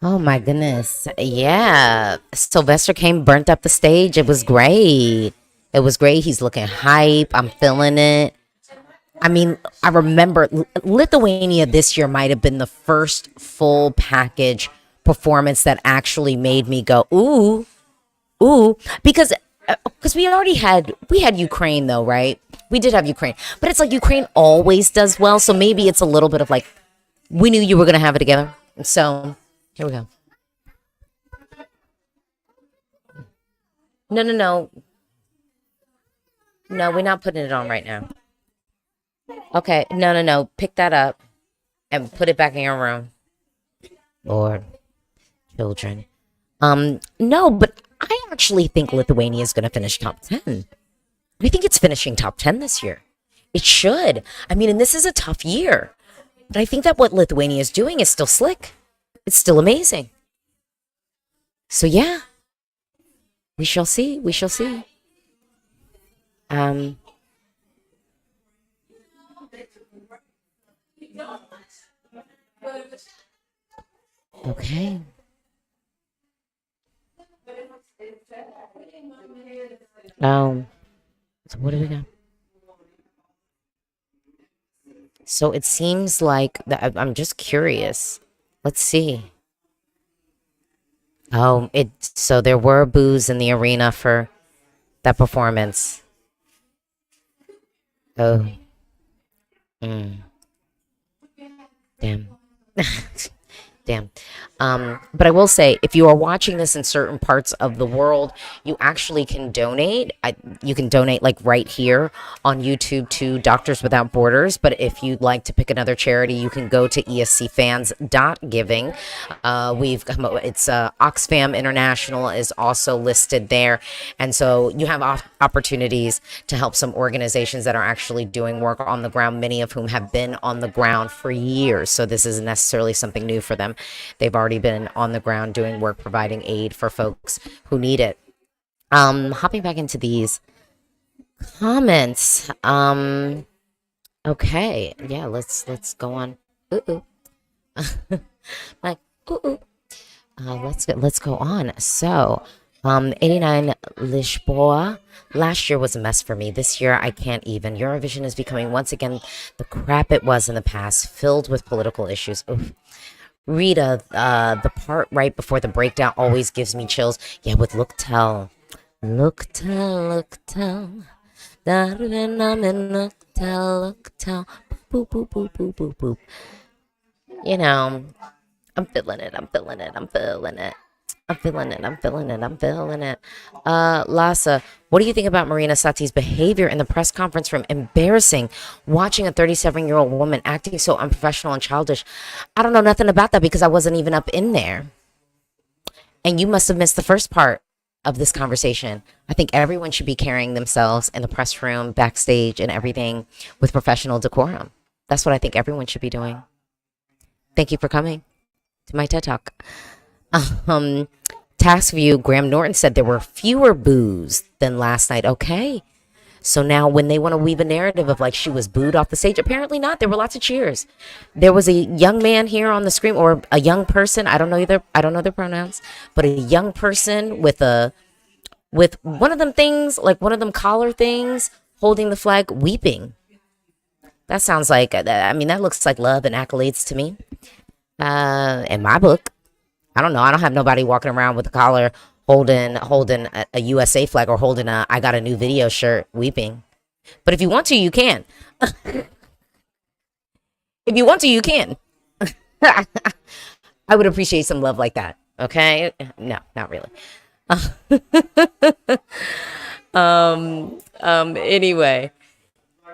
Oh my goodness. Yeah. Sylvester came, burnt up the stage. It was great. It was great. He's looking hype. I'm feeling it. I mean, I remember Lithuania this year might have been the first full package performance that actually made me go, ooh, ooh, because we had Ukraine though, right? We did have Ukraine, but it's like Ukraine always does well, so maybe it's a little bit of like we knew you were gonna have it together. So here we go. No, no, no, no. We're not putting it on right now. Okay, no, no, no. Pick that up and put it back in your room. Lord, children. No, but I actually think Lithuania is going to finish top 10. I think it's finishing top 10 this year. It should. I mean, and this is a tough year. But I think that what Lithuania is doing is still slick. It's still amazing. So yeah. We shall see. We shall see. Okay. So what do we got? So it seems like that I'm just curious. Let's see. So there were boos in the arena for that performance. Oh. Damn. Damn. But I will say, if you are watching this in certain parts of the world, you actually can donate. You can donate like right here on YouTube to Doctors Without Borders. But if you'd like to pick another charity, you can go to escfans.giving. It's Oxfam International is also listed there. And so you have opportunities to help some organizations that are actually doing work on the ground, many of whom have been on the ground for years. So this isn't necessarily something new for them. They've already been on the ground doing work, providing aid for folks who need it. Hopping back into these comments. Okay, yeah, let's go on. Like let's go on. So 89 Lisboa. Last year was a mess for me. This year, I can't even. Eurovision is becoming once again the crap it was in the past, filled with political issues. Oof. Rita, the part right before the breakdown always gives me chills. Yeah, with Look Tell. Look Tell, Look Tell. Look Tell, Look Tell. Boop, boop, boop, boop, boop, boop. You know, I'm feeling it, I'm feeling it, I'm feeling it. I'm feeling it, I'm feeling it, I'm feeling it. Lassa, what do you think about Marina Sati's behavior in the press conference room? Embarrassing. Watching a 37-year-old woman acting so unprofessional and childish. I don't know nothing about that because I wasn't even up in there. And you must have missed the first part of this conversation. I think everyone should be carrying themselves in the press room, backstage, and everything with professional decorum. That's what I think everyone should be doing. Thank you for coming to my TED Talk. Task View, Graham Norton said there were fewer boos than last night. Okay. So now when they want to weave a narrative of like she was booed off the stage, apparently not. There were lots of cheers. There was a young man here on the screen, or a young person. I don't know their pronouns, but a young person with one of them things, like one of them collar things, holding the flag, weeping. That sounds like, I mean, that looks like love and accolades to me. In my book. I don't know. I don't have nobody walking around with a collar holding a USA flag or holding a I got a new video shirt weeping. But if you want to, you can. If you want to, you can. I would appreciate some love like that. Okay? No, not really.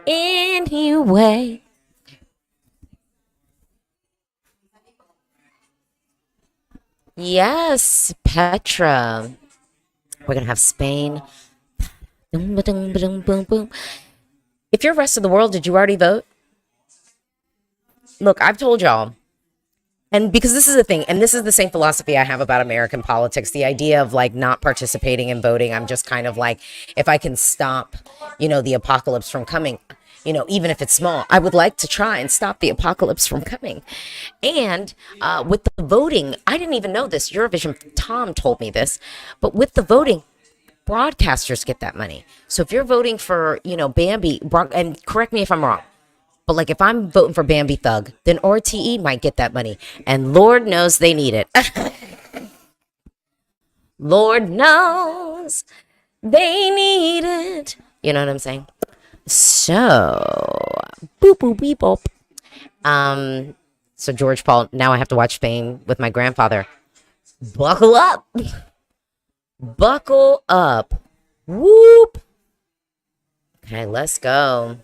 Anyway. Yes, Petra. We're going to have Spain. If you're rest of the world, did you already vote? Look, I've told y'all. And because this is the thing, and this is the same philosophy I have about American politics, the idea of like not participating in voting. I'm just kind of like, if I can stop, the apocalypse from coming. you know, even if it's small. I would like to try and stop the apocalypse from coming. And with the voting, I didn't even know this. Eurovision, Tom told me this, but with the voting, broadcasters get that money. So if you're voting for, you know, Bambi, and correct me if I'm wrong, but like if I'm voting for Bambi Thug, then RTE might get that money. And Lord knows they need it. Lord knows they need it. You know what I'm saying? So, boop, boop, beep, boop. So George Paul, now I have to watch Fame with my grandfather. Buckle up. Buckle up. Whoop. Okay, let's go.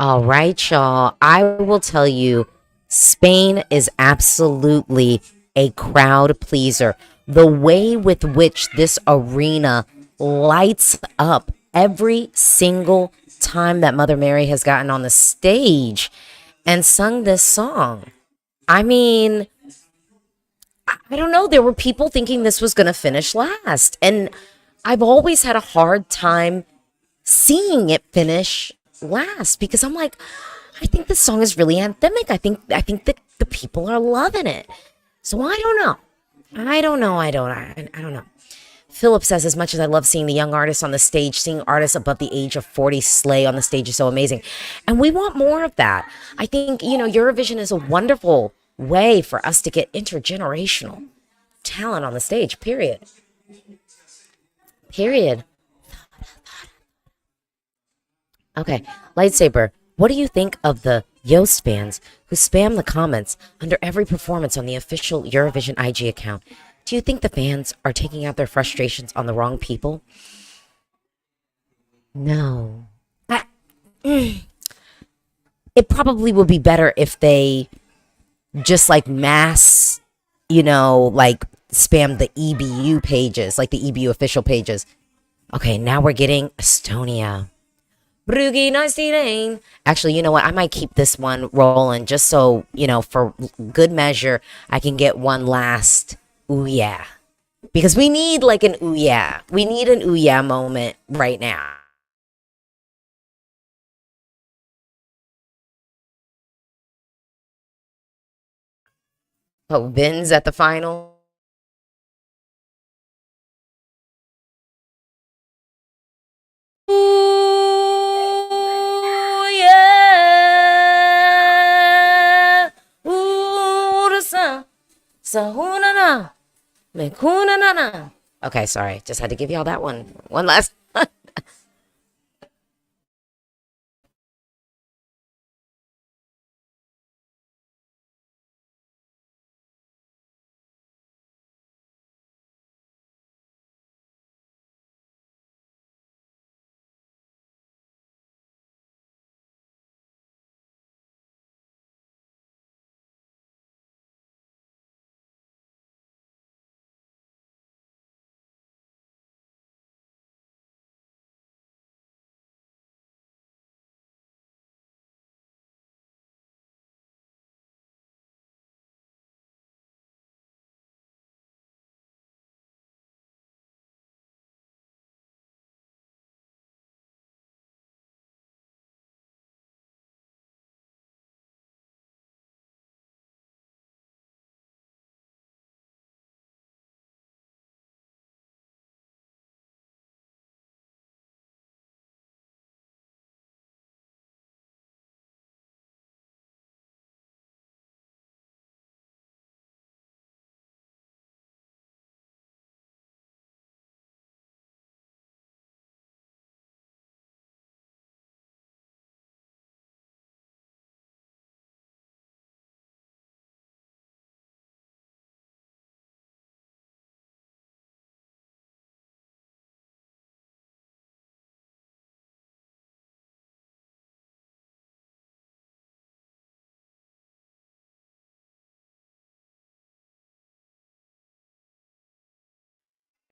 All right, y'all. I will tell you, Spain is absolutely a crowd pleaser. The way with which this arena lights up every single time that Mother Mary has gotten on the stage and sung this song. I mean, I don't know. There were people thinking this was going to finish last. And I've always had a hard time seeing it finish last because I'm like, I think this song is really anthemic. I think that the people are loving it. So I don't know. I don't know. Philip says, as much as I love seeing the young artists on the stage, seeing artists above the age of 40 slay on the stage is so amazing. And we want more of that. I think, you know, Eurovision is a wonderful way for us to get intergenerational talent on the stage, period. Okay, Lightsaber, what do you think of the Yoast fans who spam the comments under every performance on the official Eurovision IG account? Do you think the fans are taking out their frustrations on the wrong people? No. It probably would be better if they just like mass like spam the EBU pages, like the EBU official pages. Okay, now we're getting Estonia. Brugge, nice eating. Actually, you know what? I might keep this one rolling just so, for good measure, I can get one last ooh yeah. Because we need like an ooh yeah. We need an ooh yeah moment right now. Oh, Vin's at the final. Ooh yeah. Ooh the sun. Sahuna na. Okay, sorry. Just had to give y'all that one. One last.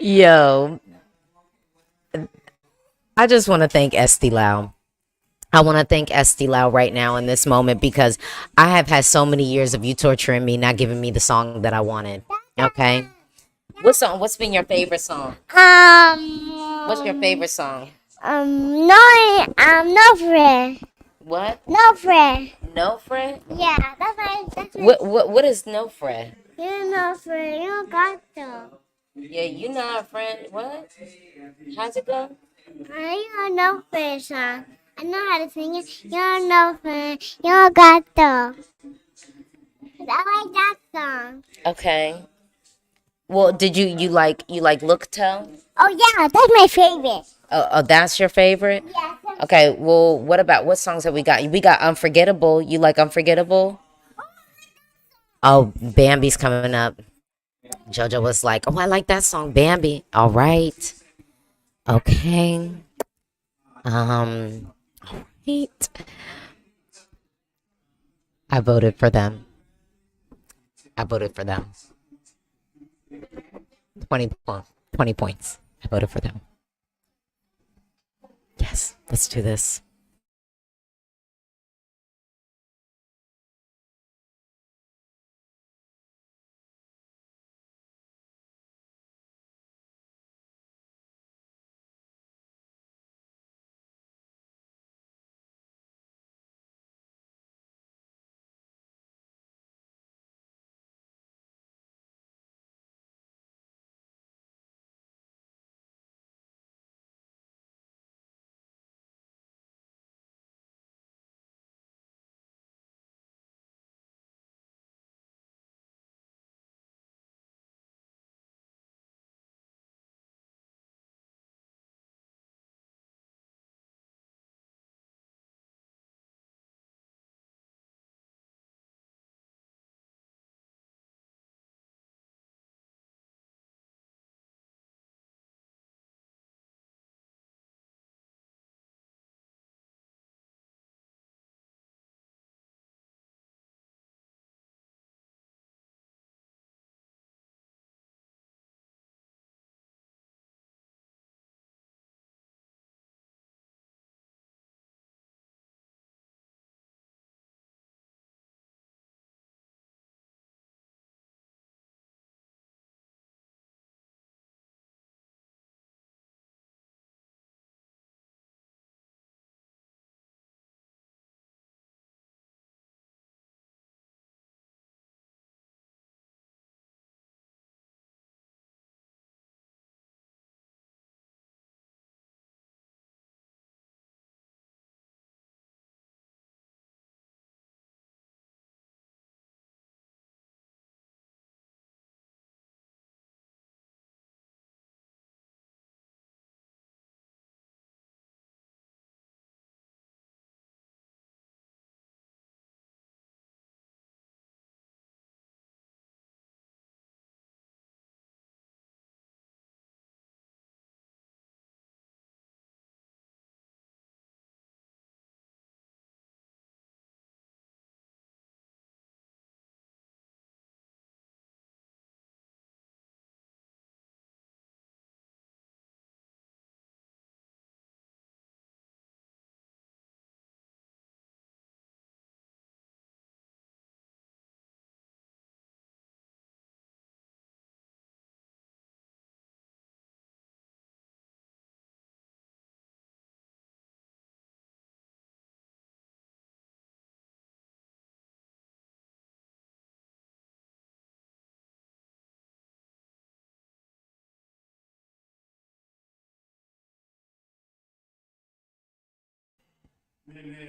Yo, I just want to thank Esty Lau. I want to thank Esty Lau right now in this moment because I have had so many years of you torturing me, not giving me the song that I wanted. Okay. What song? What's been your favorite song? What's your favorite song? No friend. What? No friend. No friend? Yeah, that's What is no friend? You know friend, you got them. Yeah, you not a friend. What? How's it go? You don't know friend song. I know how to sing it. You don't know friend, you got them. I like that song. Okay. Well, did you like Look Tell? Oh yeah, that's my favorite. Oh, that's your favorite? Yeah. Okay, well, what songs have we got? We got Unforgettable. You like Unforgettable? Oh, Bambi's coming up. JoJo was like, oh, I like that song, Bambi. All right. Okay. Right. I voted for them. I voted for them. 20 points. I voted for them. Yes, let's do this.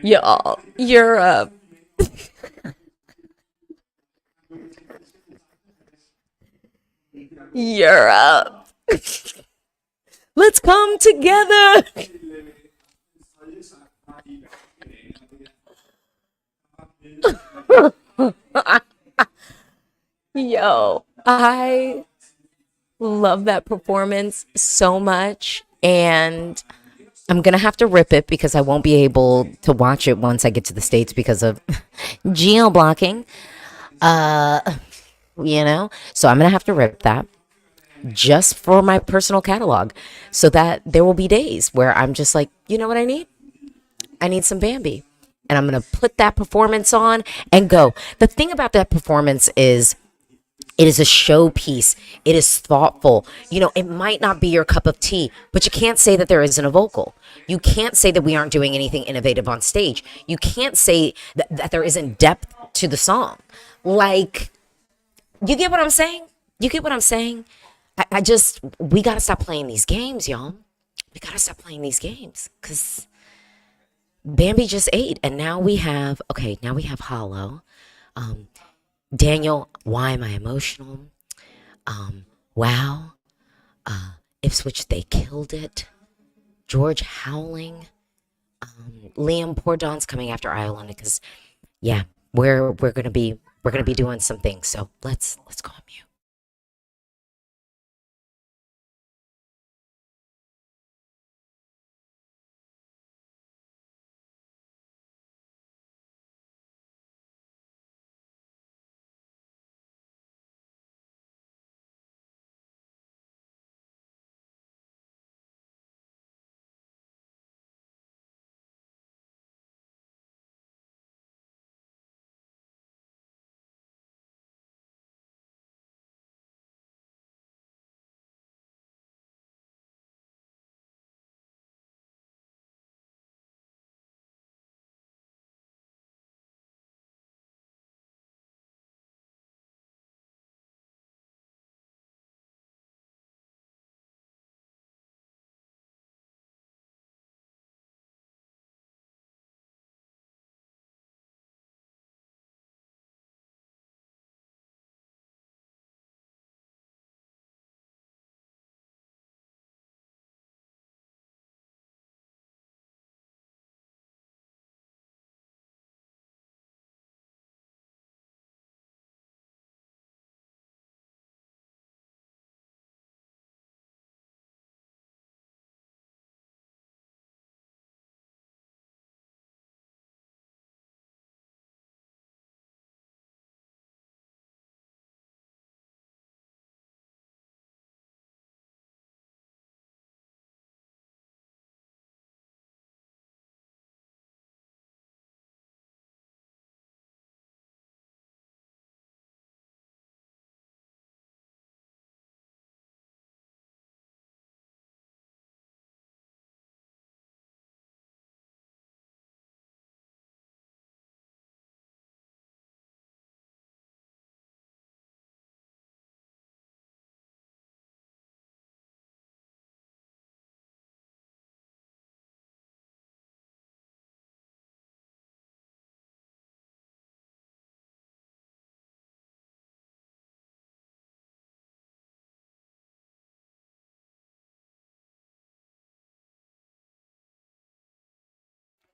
Y'all, Europe. Europe. Let's come together. Yo, I love that performance so much, and I'm gonna have to rip it because I won't be able to watch it once I get to the States because of geo blocking. So I'm gonna have to rip that just for my personal catalog, so that there will be days where I'm just like, you know what I need? I need some Bambi, and I'm gonna put that performance on and go. The thing about that performance is, it is a showpiece. It is thoughtful. It might not be your cup of tea, but you can't say that there isn't a vocal. You can't say that we aren't doing anything innovative on stage. You can't say that there isn't depth to the song. Like, you get what I'm saying? You get what I'm saying? We got to stop playing these games, y'all. We got to stop playing these games, because Bambi just ate, and now we have Hollow. Daniel, why am I emotional? Wow. Ipswich, they killed it. George howling. Liam, poor Don's coming after Ireland because, yeah, we're gonna be doing some things. So let's go on mute.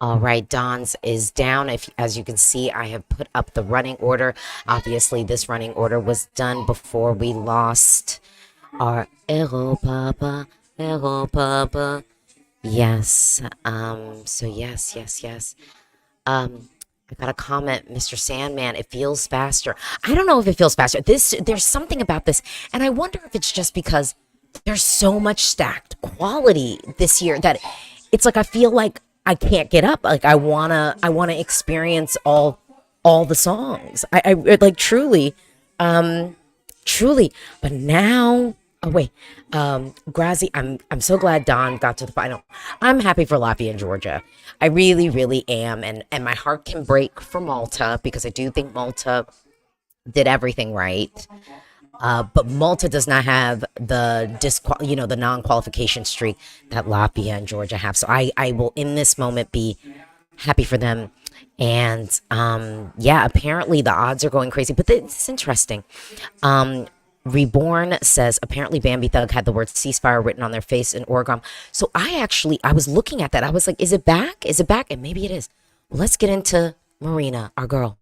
All right, Don's is down. As you can see, I have put up the running order. Obviously, this running order was done before we lost our Ero Papa, Ero Papa. Yes. So yes. I got a comment, Mr. Sandman. It feels faster. I don't know if it feels faster. There's something about this, and I wonder if it's just because there's so much stacked quality this year that it's like I feel like I can't get up. Like I wanna experience all the songs. I like truly. But now, oh wait, Grazi, I'm so glad Don got to the final. I'm happy for Latvia and Georgia. I really, really am, and my heart can break for Malta because I do think Malta did everything right. But Malta does not have the the non-qualification streak that Latvia and Georgia have. So I will in this moment be Happy for them. And yeah, apparently the odds are going crazy, but it's interesting. Reborn says apparently Bambi Thug had the word ceasefire written on their face in origami. So I was looking at that. I was like, is it back? Is it back? And maybe it is. Well, let's get into Marina, our girl.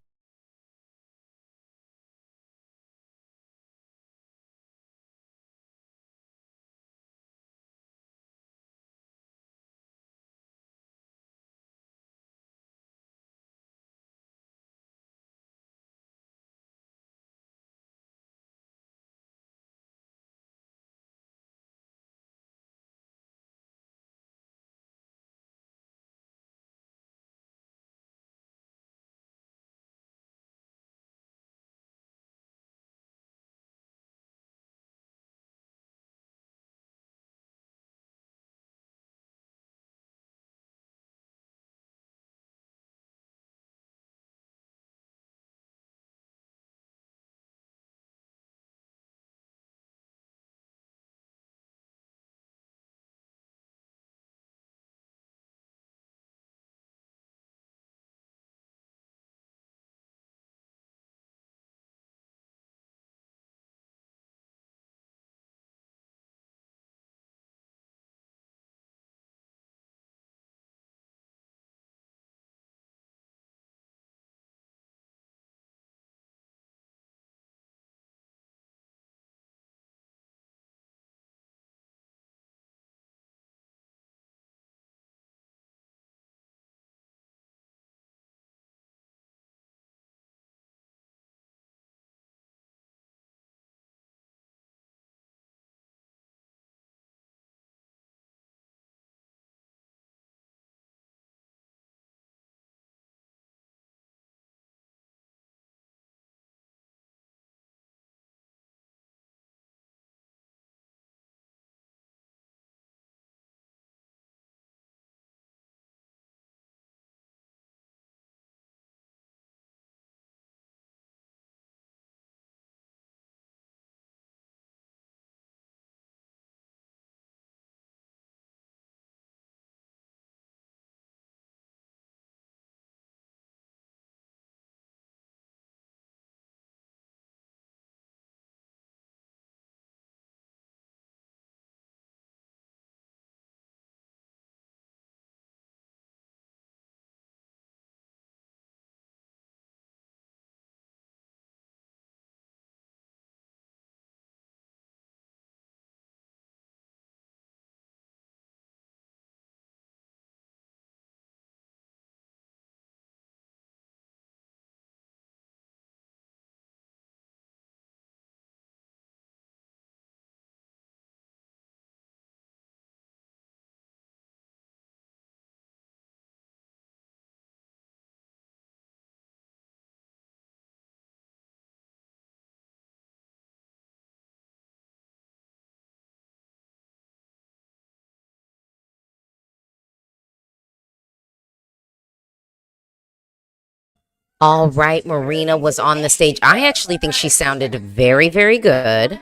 All right, Marina was on the stage. I actually think she sounded very, very good.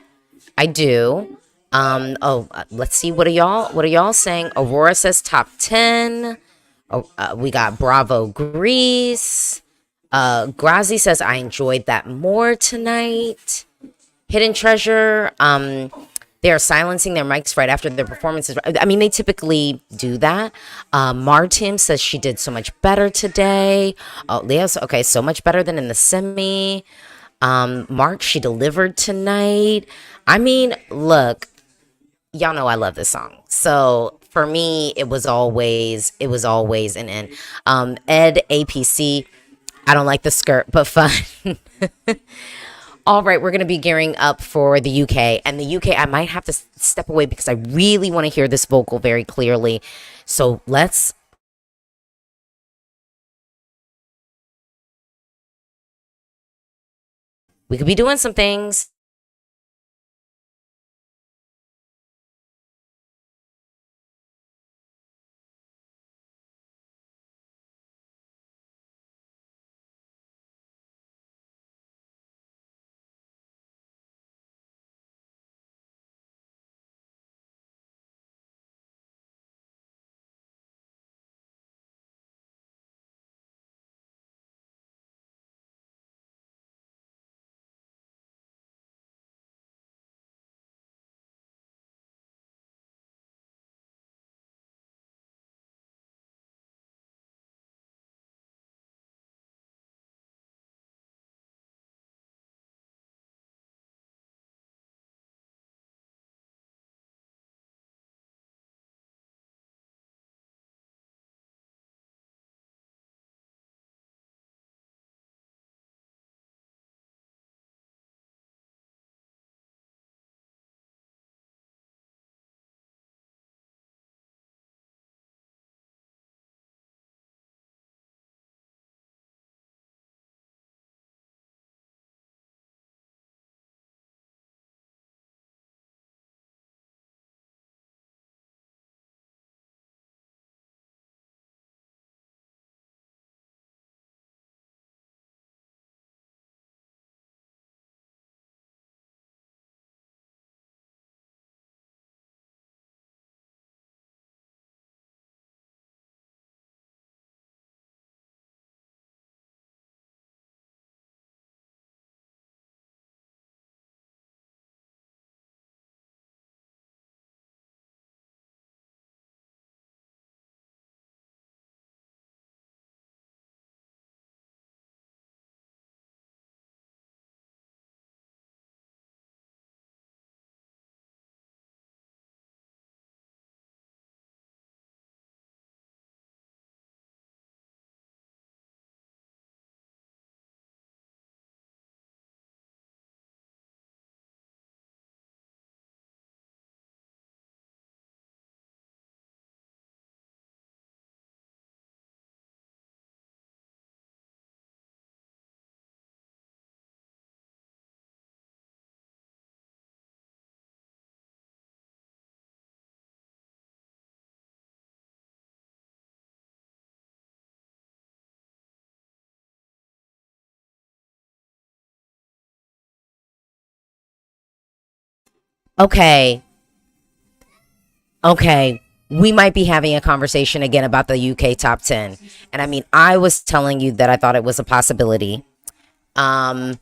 I do. Let's see. What are y'all saying? Aurora says top 10. Oh, we got Bravo Grease. Grazi says I enjoyed that more tonight. Hidden Treasure. They are silencing their mics right after their performances. I mean, they typically do that. Martim says she did so much better today. Oh, Leo's okay, so much better than in the semi. Mark, she delivered tonight. I mean, look, y'all know I love this song. So for me, it was always an N. Ed APC, I don't like the skirt, but fun. All right, we're going to be gearing up for the UK. And the UK, I might have to step away because I really want to hear this vocal very clearly. So we could be doing some things. Okay. We might be having a conversation again about the UK top 10. And I mean, I was telling you that I thought it was a possibility. But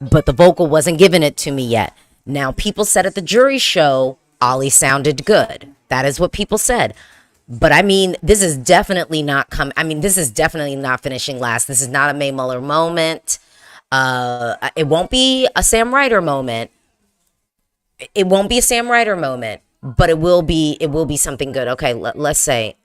the vocal wasn't giving it to me yet. Now, people said at the jury show, Ollie sounded good. That is what people said. But I mean, this is definitely not this is definitely not finishing last. This is not a Mae Muller moment. It won't be a Sam Ryder moment. It won't be a Sam Ryder moment, but it will be something good. Okay, let's say,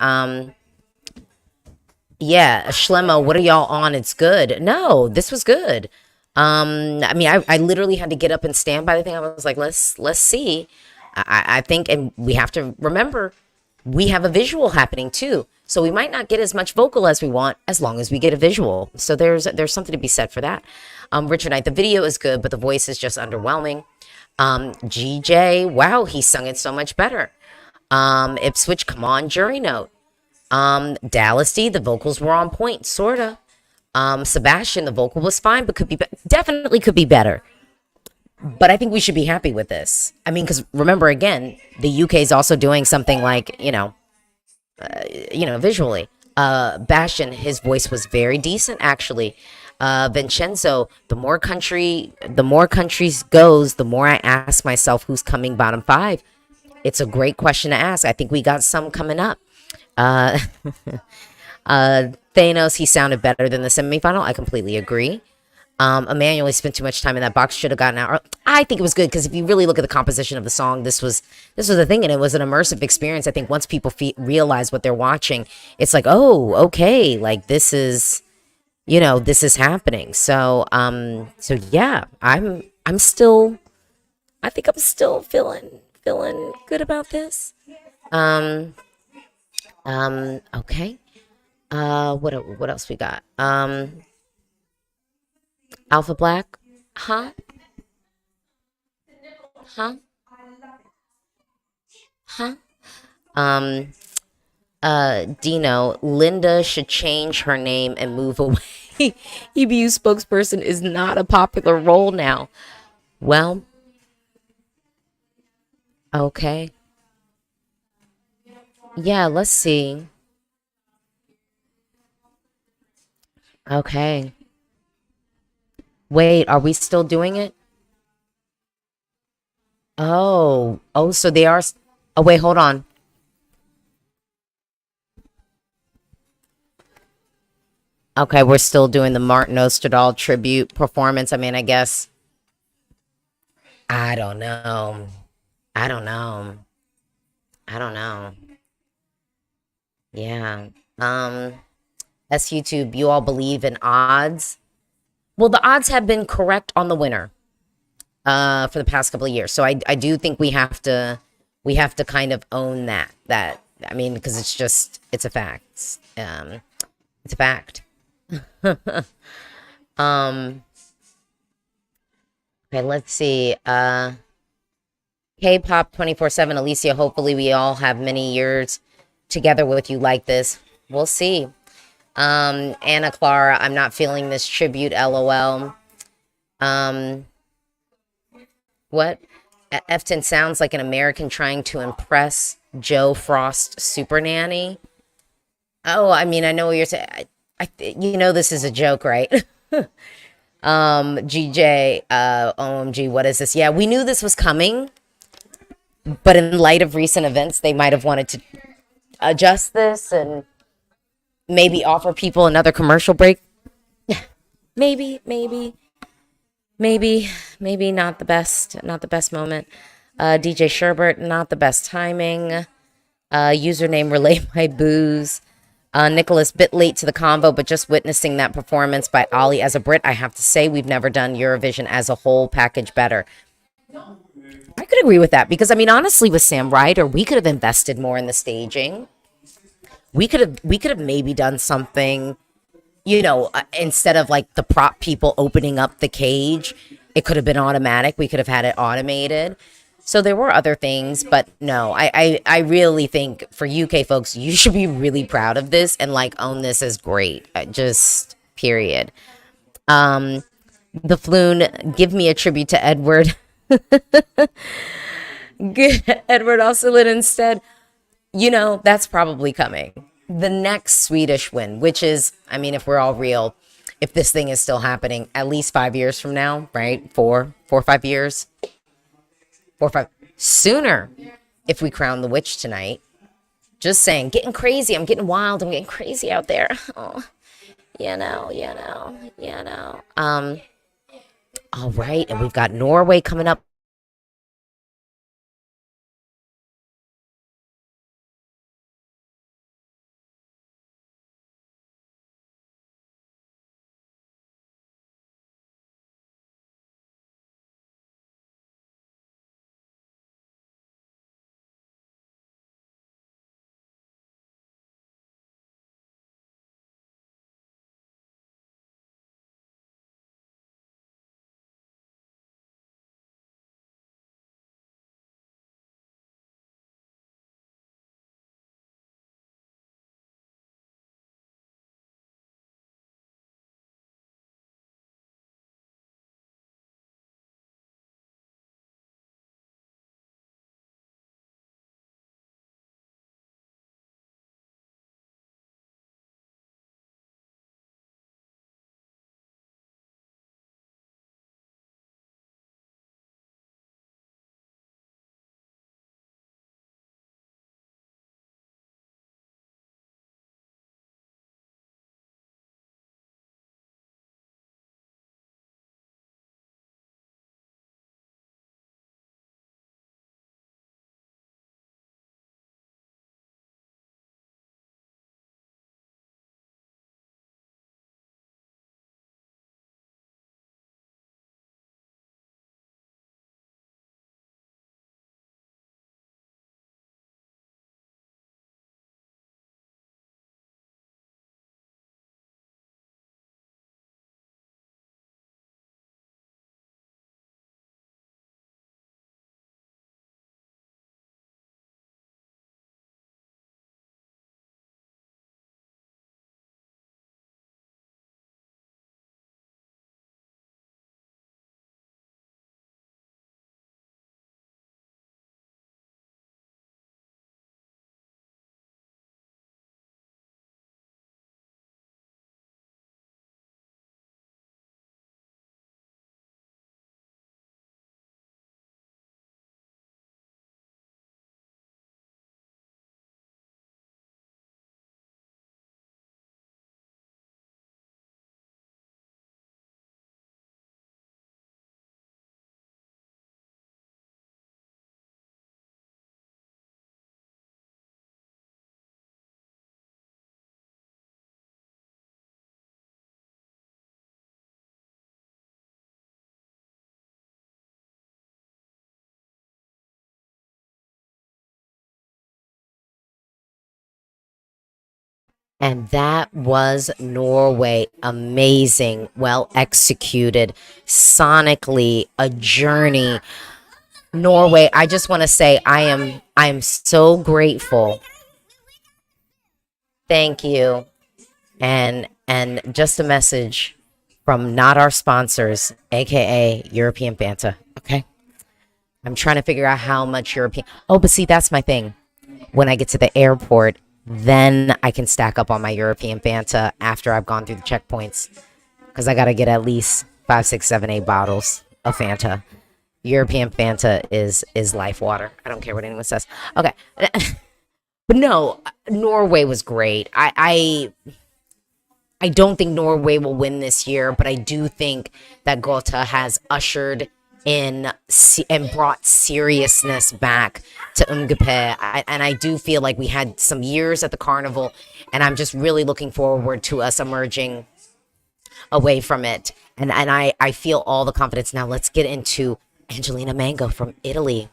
yeah, Schlemmo, what are y'all on? It's good. No, this was good. I mean, I literally had to get up and stand by the thing. I was like, let's see. I think, and we have to remember, we have a visual happening too. So we might not get as much vocal as we want as long as we get a visual. So there's something to be said for that. Richard Knight, the video is good, but the voice is just underwhelming. GJ, wow, he sung it so much better. Ipswich, come on, jury note. Dallas D, the vocals were on point, sorta. Sebastian, the vocal was fine, but definitely could be better. But I think we should be happy with this. I mean, because remember, again, the UK is also doing something like, visually. Bastian, his voice was very decent, actually. Vincenzo, the more countries goes, the more I ask myself who's coming bottom 5. It's a great question to ask. I think we got some coming up. Thanos, he sounded better than the semifinal. I completely agree. Emmanuel, he spent too much time in that box, should have gotten out. I think it was good because if you really look at the composition of the song, this was the thing, and it was an immersive experience. I think once people realize what they're watching, it's like, oh, okay, like this is happening. So yeah, I think I'm still feeling good about this. Okay. What else we got? Alpha Black, huh? Dino, Linda should change her name and move away. EBU spokesperson is not a popular role now. Well, okay. Yeah, let's see. Okay. Wait, are we still doing it? Oh, so they are. Oh, wait, hold on. Okay, we're still doing the Martin Osterdahl tribute performance. I mean, I guess. I don't know. Yeah. That's YouTube. You all believe in odds? Well, the odds have been correct on the winner for the past couple of years. So I do think we have to kind of own that. I mean, because it's a fact. It's a fact. Okay, let's see. K-pop 24/7, Alicia, hopefully we all have many years together with you like this. We'll see. Anna Clara, I'm not feeling this tribute, LOL. What? Efton sounds like an American trying to impress Joe Frost super nanny. Oh, I mean, I know what you're saying. This is a joke, right? GJ, OMG, what is this? Yeah, we knew this was coming, but in light of recent events, they might have wanted to adjust this and maybe offer people another commercial break. maybe not the best moment. DJ Sherbert, not the best timing. Username relay my booze. Nicholas, bit late to the convo, but just witnessing that performance by Ollie as a Brit, I have to say we've never done Eurovision as a whole package better. I could agree with that because, I mean, honestly, with Sam Ryder, we could have invested more in the staging. We could have maybe done something, instead of like the prop people opening up the cage, it could have been automatic. We could have had it automated. So there were other things, but no, I really think for UK folks, you should be really proud of this and like own this as great. Just period. The Floon, give me a tribute to Edward. Edward Osselin instead. You know, that's probably coming. The next Swedish win, which is, I mean, if we're all real, if this thing is still happening, at least 5 years from now, right? 4 or 5 years, 4 or 5 sooner. If we crown the witch tonight, just saying, getting crazy. I'm getting wild. I'm getting crazy out there. Oh, you know. All right, and we've got Norway coming up. And that was Norway. Amazing, well executed, sonically a journey. Norway, I just want to say I am so grateful. Thank you. And just a message from not our sponsors, aka European Fanta. Okay. I'm trying to figure out how much European. Oh, but see, that's my thing. When I get to the airport, then I can stack up on my European Fanta after I've gone through the checkpoints. Because I got to get at least 5, 6, 7, 8 bottles of Fanta. European Fanta is life water. I don't care what anyone says. Okay. But no, Norway was great. I don't think Norway will win this year, but I do think that Gotha has ushered in and brought seriousness back to Umgepe. And I do feel like we had some years at the carnival, and I'm just really looking forward to us emerging away from it. And I feel all the confidence. Now let's get into Angelina Mango from Italy.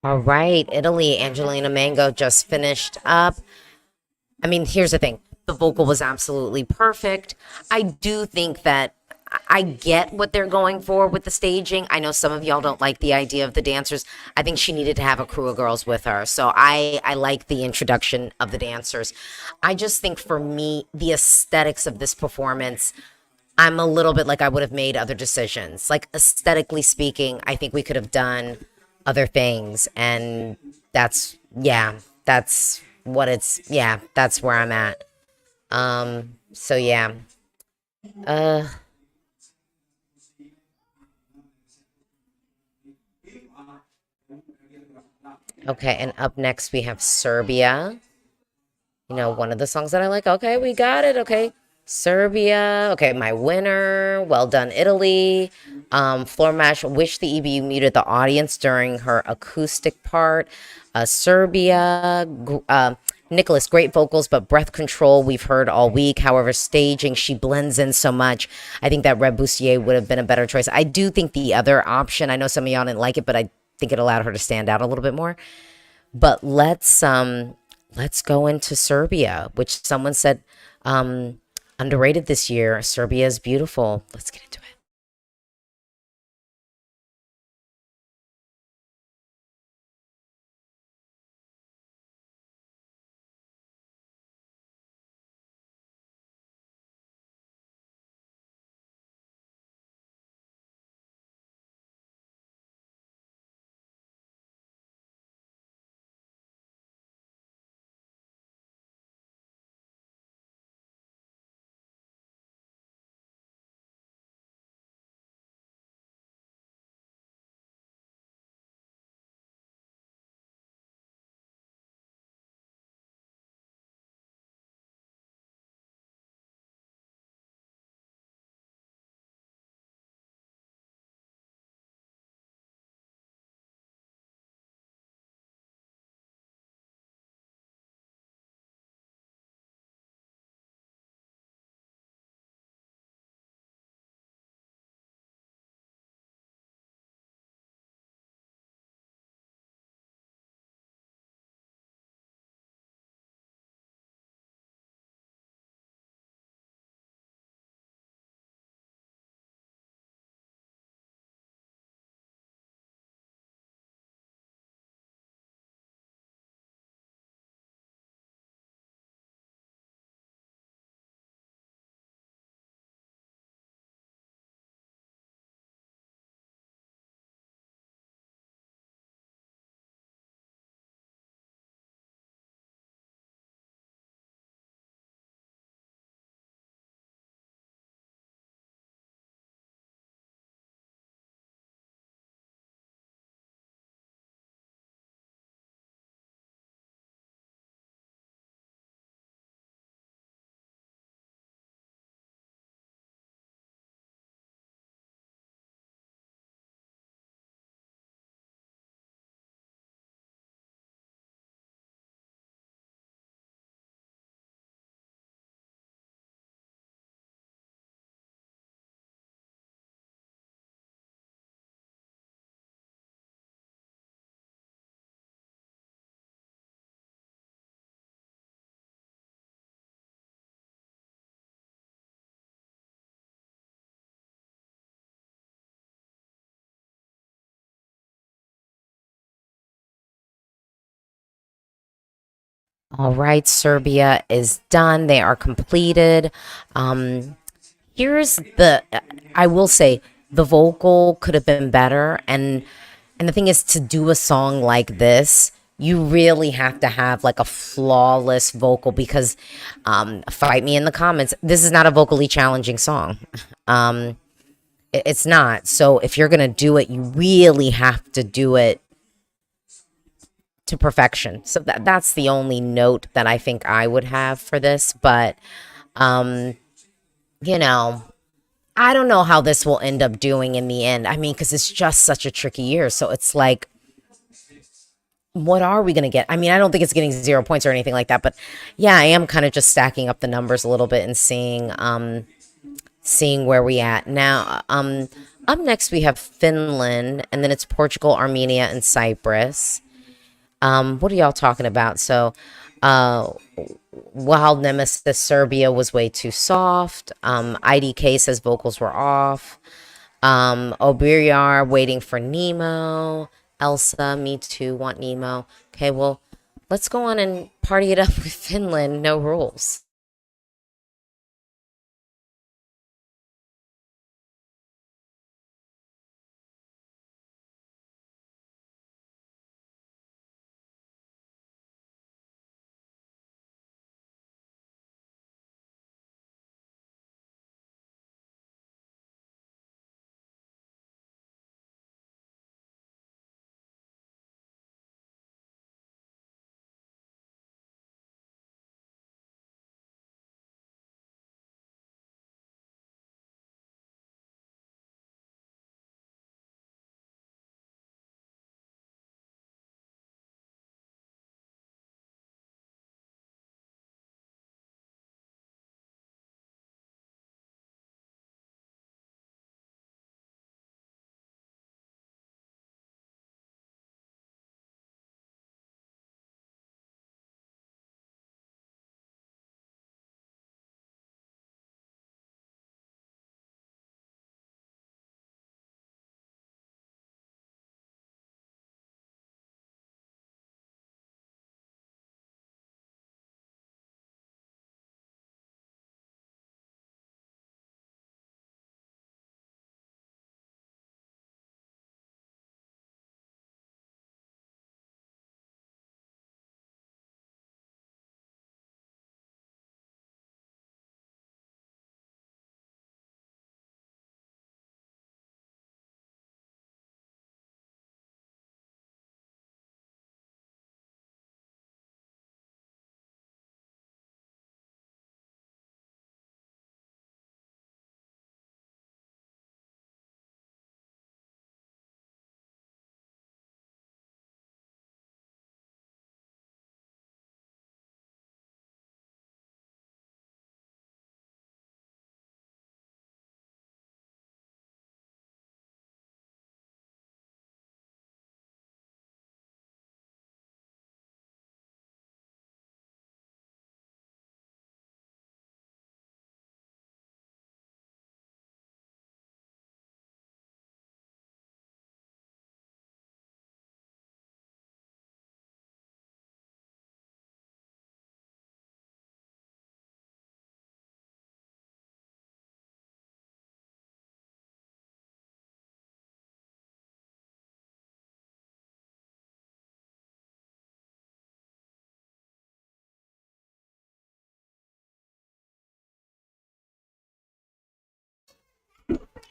All right, Italy, Angelina Mango just finished up. I mean, here's the thing. The vocal was absolutely perfect. I do think that I get what they're going for with the staging. I know some of y'all don't like the idea of the dancers. I think she needed to have a crew of girls with her. So I like the introduction of the dancers. I just think for me, the aesthetics of this performance, I'm a little bit like I would have made other decisions. Like aesthetically speaking, I think we could have done other things. And that's what that's where I'm at. So yeah. Okay, and up next we have Serbia. You know, one of the songs that I like. Okay, we got it. Okay. Serbia. Okay, my winner. Well done, Italy. Floor Mash. Wish the EBU muted the audience during her acoustic part. Serbia. Nicholas, great vocals, but breath control we've heard all week. However, staging, she blends in so much. I think that Red Bustier would have been a better choice. I do think the other option, I know some of y'all didn't like it, but I think it allowed her to stand out a little bit more. But let's go into Serbia, which someone said underrated this year. Serbia is beautiful. Let's get into it. All right, Serbia is done. They are completed. Here's I will say the vocal could have been better. And the thing is, to do a song like this, you really have to have like a flawless vocal because, fight me in the comments, this is not a vocally challenging song. It's not. So if you're going to do it, you really have to do it to perfection. So that's the only note that I think I would have for this. But, you know, I don't know how this will end up doing in the end. I mean, because it's just such a tricky year. So it's like, what are we going to get? I mean, I don't think it's getting 0 points or anything like that. But yeah, I am kind of just stacking up the numbers a little bit and seeing where we at. Now, up next we have Finland, and then it's Portugal, Armenia, and Cyprus. What are y'all talking about? So, Wild Nemesis Serbia was way too soft. IDK says vocals were off. Obiryar waiting for Nemo. Elsa, me too, want Nemo. Okay, well, let's go on and party it up with Finland. No rules.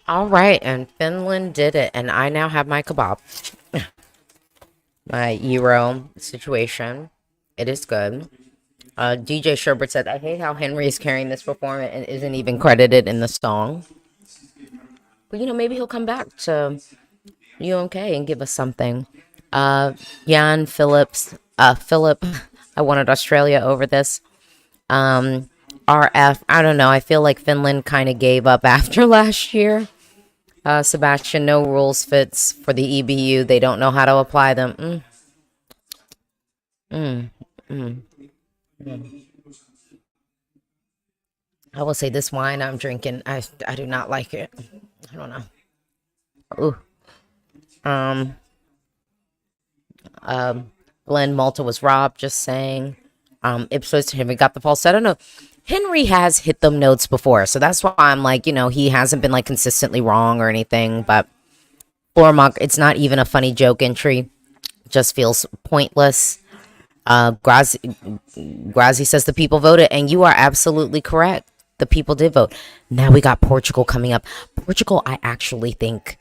All right, and Finland did it, and I now have my kebab. My Euro situation. It is good. DJ Sherbert said, I hate how Henry is carrying this performance and isn't even credited in the song. But, maybe he'll come back to UMK and give us something. Jan Phillips, Philip, I wanted Australia over this. RF, I don't know. I feel like Finland kind of gave up after last year. Sebastian, no rules fits for the EBU. They don't know how to apply them. I will say this wine I'm drinking, I do not like it. I don't know. Ooh. Glenn Malta was robbed, just saying. Ipswich Henry got the falsetto. No, Henry has hit them notes before, so that's why I'm like, he hasn't been like consistently wrong or anything. But Flormock, it's not even a funny joke entry. Just feels pointless. Grazi says the people voted, and you are absolutely correct. The people did vote. Now we got Portugal coming up. Portugal, I actually think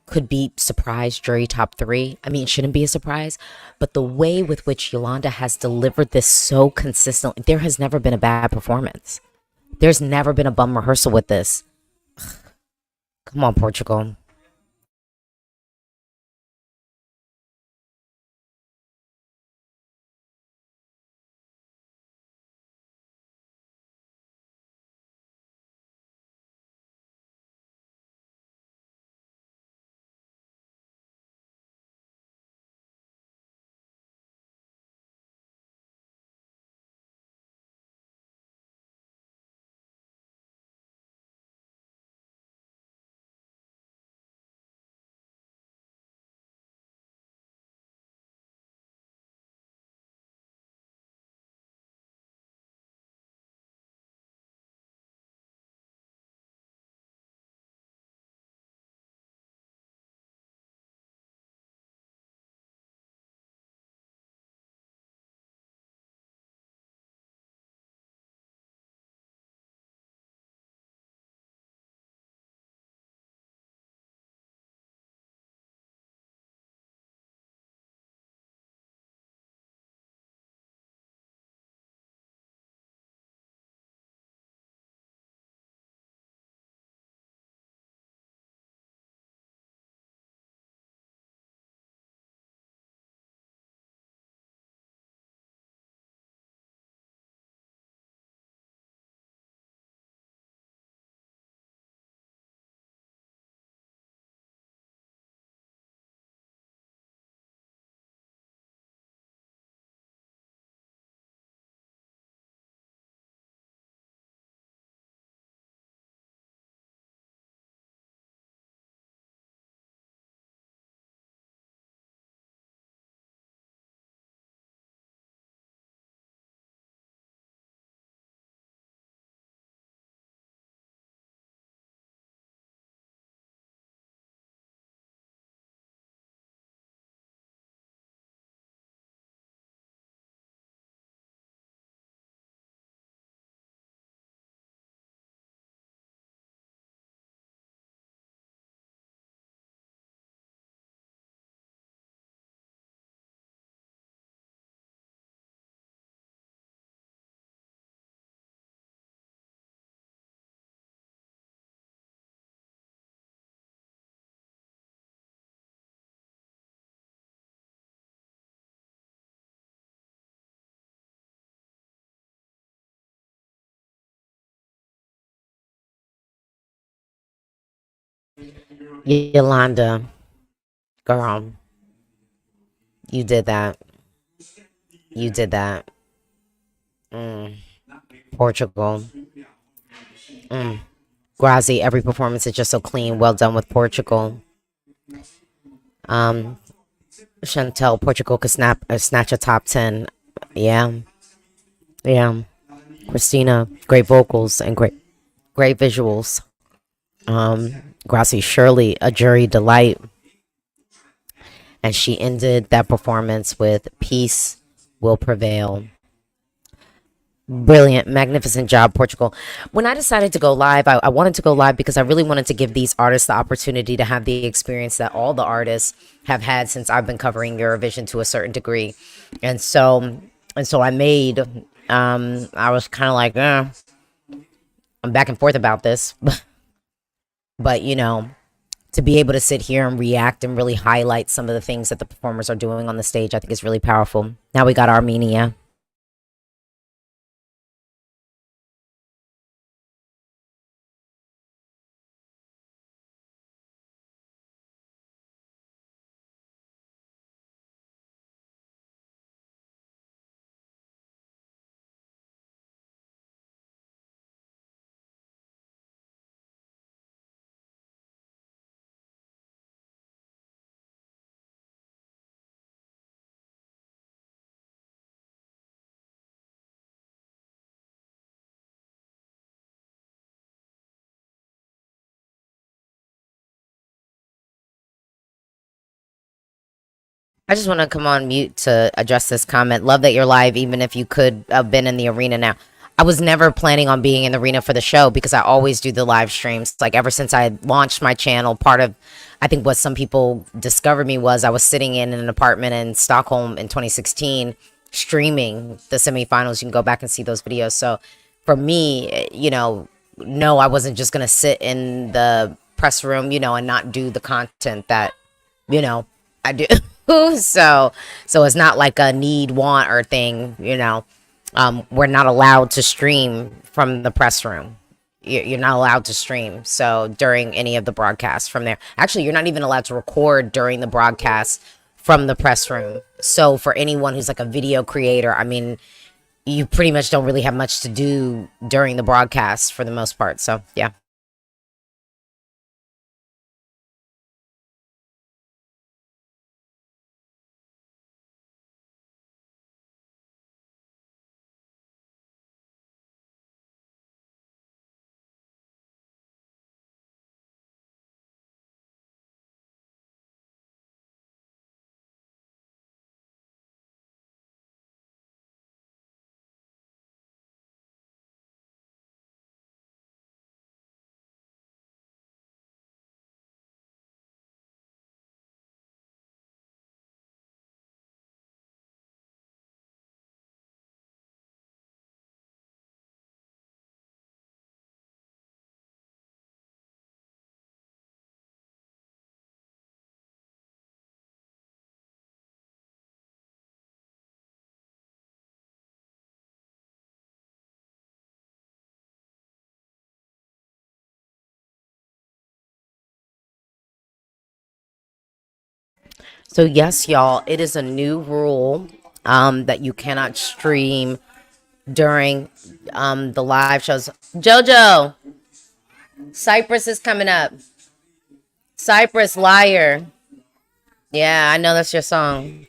could be surprise jury top 3. I mean, it shouldn't be a surprise, but the way with which Yolanda has delivered this so consistently, there has never been a bad performance. There's never been a bum rehearsal with this. Come on, Portugal. Yolanda, girl, you did that. You did that. Portugal. Grazi, every performance is just so clean. Well done with Portugal. Chantel, Portugal could snatch a top 10. Yeah. Yeah. Christina, great vocals and great visuals. Gracie Shirley, a jury delight. And she ended that performance with Peace Will Prevail. Brilliant, magnificent job, Portugal. When I decided to go live, I wanted to go live because I really wanted to give these artists the opportunity to have the experience that all the artists have had since I've been covering Eurovision to a certain degree. And so I made, I was kind of like, I'm back and forth about this. But, you know, to be able to sit here and react and really highlight some of the things that the performers are doing on the stage, I think is really powerful. Now we got Armenia. I just want to come on mute to address this comment. Love that you're live, even if you could have been in the arena now. I was never planning on being in the arena for the show because I always do the live streams. Like ever since I launched my channel, part of, I think what some people discovered me was I was sitting in an apartment in Stockholm in 2016 streaming the semifinals. You can go back and see those videos. So for me, you know, no, I wasn't just going to sit in the press room, you know, and not do the content that, you know, I do. So it's not like a need, want, or thing, you know. We're not allowed to stream from the press room. You're not allowed to stream. So during any of the broadcasts from there, actually, you're not even allowed to record during the broadcast from the press room. So for anyone who's like a video creator, I mean, you pretty much don't really have much to do during the broadcast for the most part. So yeah. So yes, y'all, it is a new rule that you cannot stream during the live shows. Jojo, Cypress is coming up. Cypress, liar. Yeah, I know that's your song.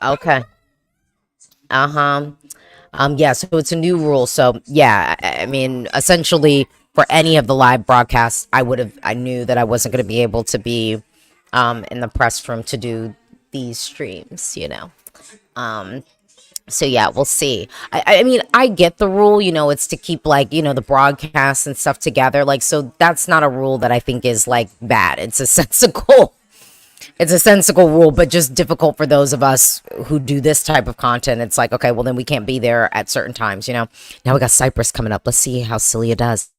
Okay. Uh-huh. Yeah, so it's a new rule. So yeah, I mean, essentially for any of the live broadcasts, I knew that I wasn't going to be able to be in the press room to do these streams, you know. So yeah, we'll see. I mean, I get the rule, you know, it's to keep like, you know, the broadcasts and stuff together. Like, so that's not a rule that I think is like bad. It's a sensible rule, but just difficult for those of us who do this type of content. It's like, okay, well then we can't be there at certain times, you know. Now we got Cypress coming up. Let's see how Celia does.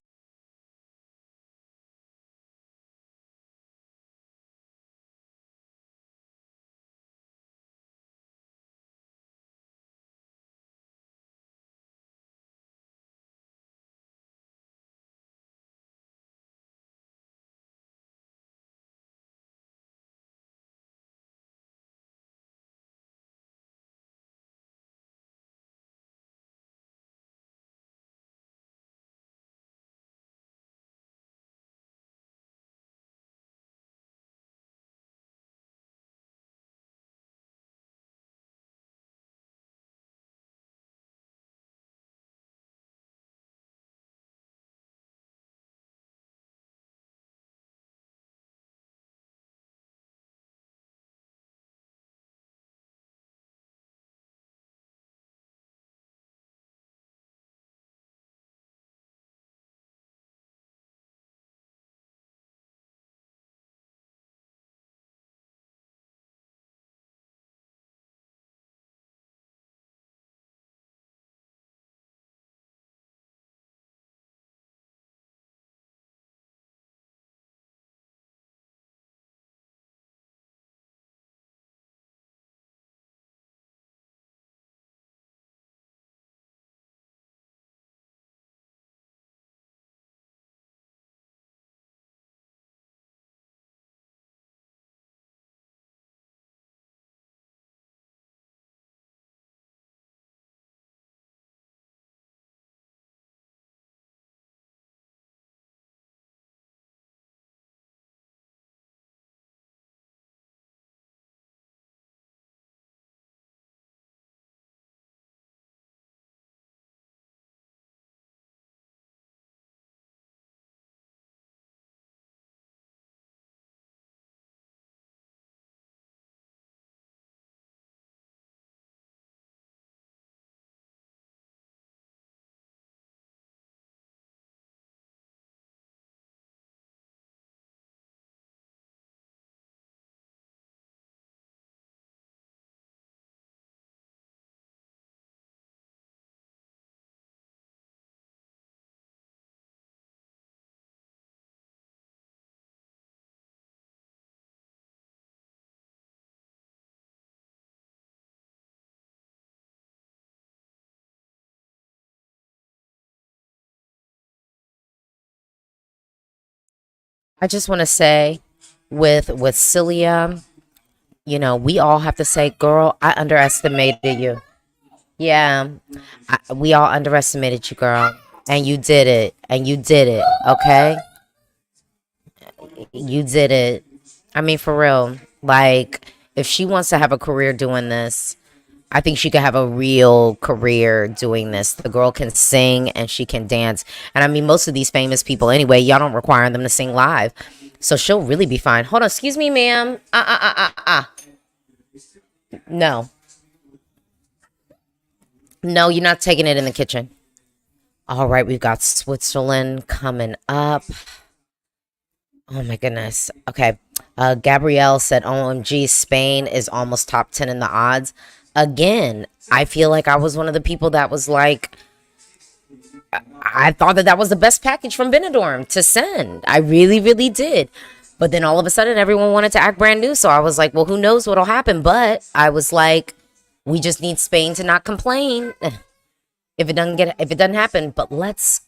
I just want to say with Celia, you know, we all have to say, girl, I underestimated you. Yeah, we all underestimated you, girl. And you did it. And you did it. Okay? You did it. I mean, for real. Like, if she wants to have a career doing this, I think she could have a real career doing this. The girl can sing and she can dance. And I mean, most of these famous people, anyway, y'all don't require them to sing live. So she'll really be fine. Hold on. Excuse me, ma'am. No. No, you're not taking it in the kitchen. All right, we've got Switzerland coming up. Oh my goodness. Okay. Gabrielle said, OMG, Spain is almost top 10 in the odds. Again, I feel like I was one of the people that was like, I thought that was the best package from Benidorm to send. I really, really did. But then all of a sudden, everyone wanted to act brand new. So I was like, well, who knows what'll happen? But I was like, we just need Spain to not complain if it doesn't happen. But let's.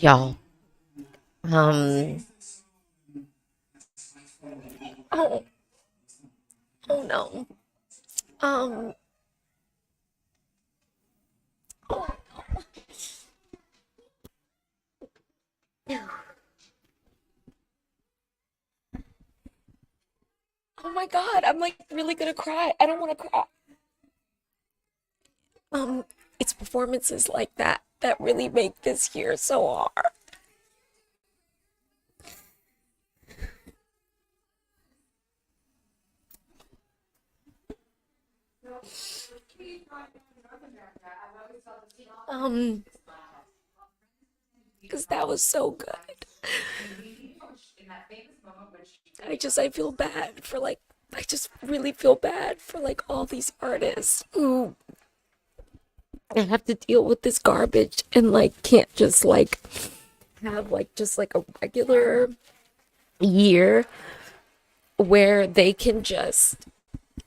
Y'all. Oh, oh no. Um. Oh my God, I'm like really gonna cry. I don't want to cry. It's performances like that that really make this year so hard. Um, because that was so good. I feel bad for like, I just really feel bad for like all these artists who have to deal with this garbage and like can't just like have like just like a regular year where they can just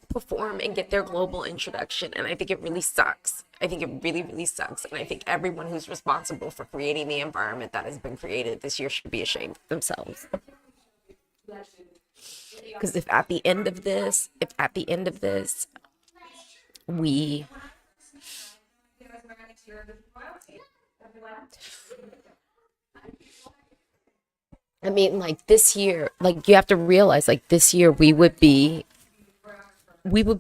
perform and get their global introduction. And I think it really sucks. I think it really, really sucks. And I think everyone who's responsible for creating the environment that has been created this year should be ashamed of themselves. Because if at the end of this, we I mean, like this year, like you have to realize, like this year we would be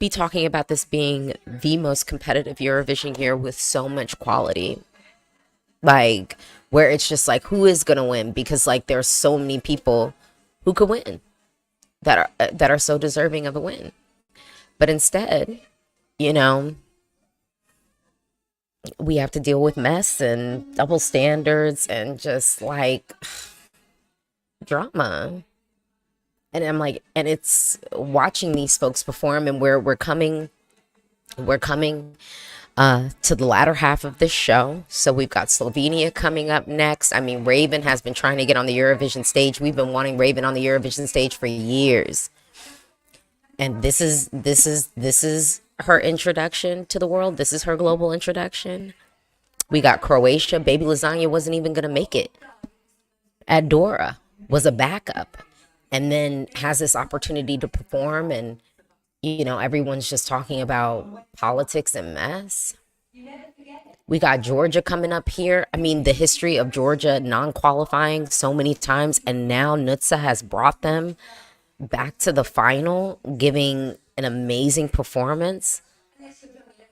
talking about this being the most competitive Eurovision year with so much quality. Like where it's just like, who is gonna win? Because like there's so many people who could win that are so deserving of a win. But instead, you know, we have to deal with mess and double standards and just like drama. And I'm like, and it's watching these folks perform, and we're coming to the latter half of this show. So we've got Slovenia coming up next. I mean, Raven has been trying to get on the Eurovision stage. We've been wanting Raven on the Eurovision stage for years. And this is her introduction to the world. This is her global introduction. We got Croatia. Baby Lasagna wasn't even going to make it. Adora was a backup, and then has this opportunity to perform, and you know, everyone's just talking about politics and mess. We got Georgia coming up here. I mean, the history of Georgia non-qualifying so many times, and now Nutsa has brought them back to the final, giving an amazing performance.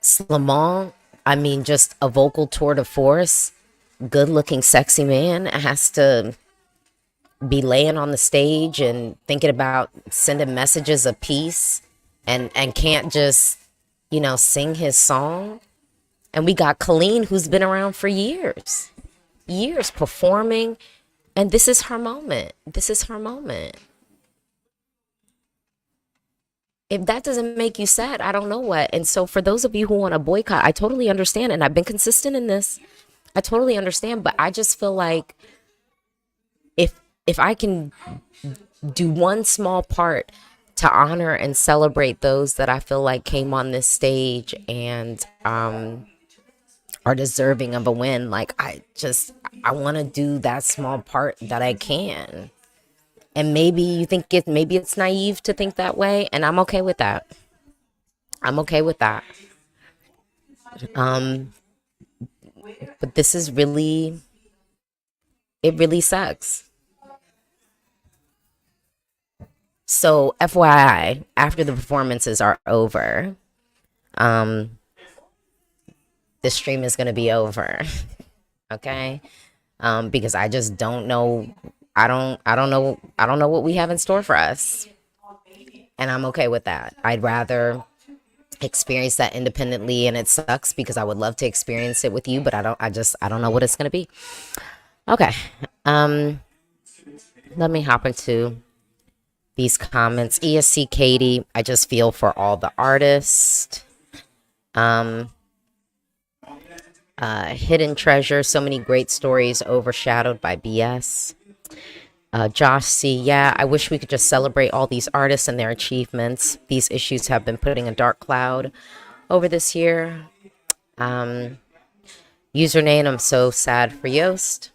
Slamon, I mean, just a vocal tour de force. Good-looking, sexy man has to be laying on the stage and thinking about sending messages of peace, and can't just, you know, sing his song. And we got Colleen, who's been around for years performing, and this is her moment. If that doesn't make you sad, I don't know what. And so for those of you who want to boycott, I totally understand, and I've been consistent in this. I totally understand, but I just feel like if I can do one small part to honor and celebrate those that I feel like came on this stage and are deserving of a win, like I want to do that small part that I can. And maybe you think maybe it's naive to think that way, and I'm okay with that. But this is really, it really sucks. So FYI, after the performances are over, the stream is going to be over. Okay? Because I just don't know. I don't know what we have in store for us. And I'm okay with that. I'd rather experience that independently, and it sucks because I would love to experience it with you, but I don't know what it's going to be. Okay. Let me hop into these comments. ESC Katie, I just feel for all the artists. Hidden Treasure, so many great stories overshadowed by BS. Josh C, yeah, I wish we could just celebrate all these artists and their achievements. These issues have been putting a dark cloud over this year. Username, I'm so sad for Joost.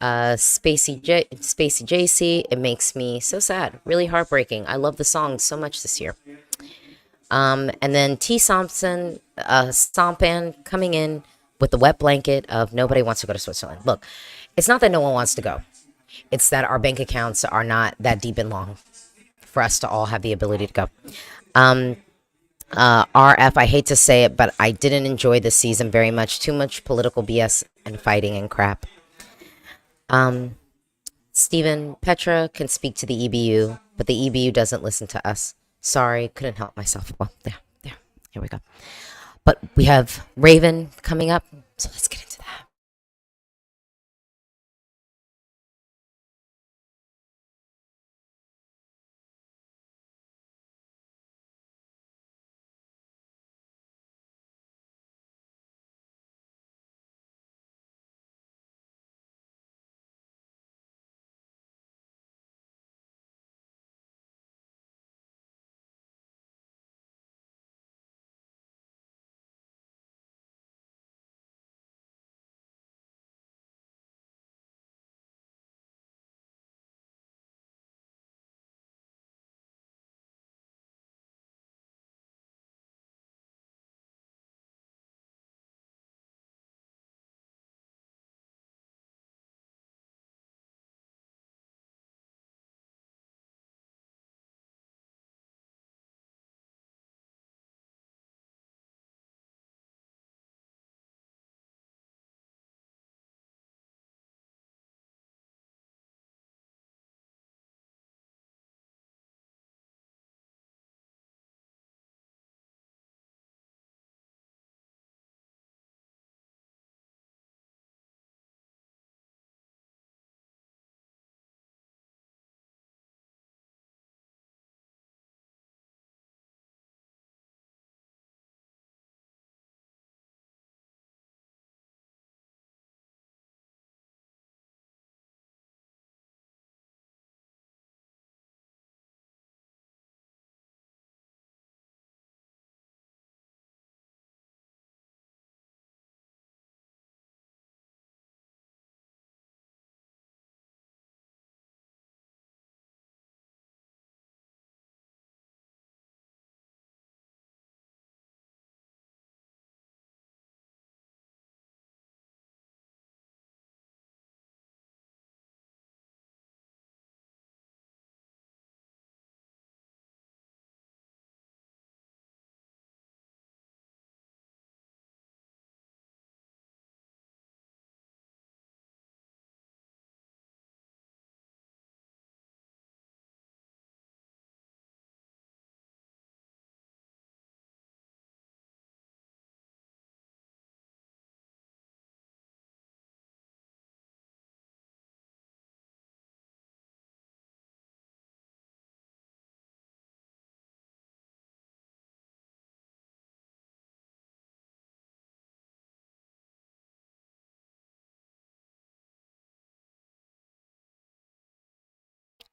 Spacey JC, it makes me so sad, really heartbreaking. I love the song so much this year. And then T Thompson, Stompan coming in with the wet blanket of nobody wants to go to Switzerland. Look, it's not that no one wants to go. It's that our bank accounts are not that deep and long for us to all have the ability to go. RF, I hate to say it, but I didn't enjoy this season very much. Too much political BS and fighting and crap. Stephen, Petra can speak to the EBU, but the EBU doesn't listen to us. Sorry, couldn't help myself. Well, there, here we go. But we have Raven coming up, so let's get into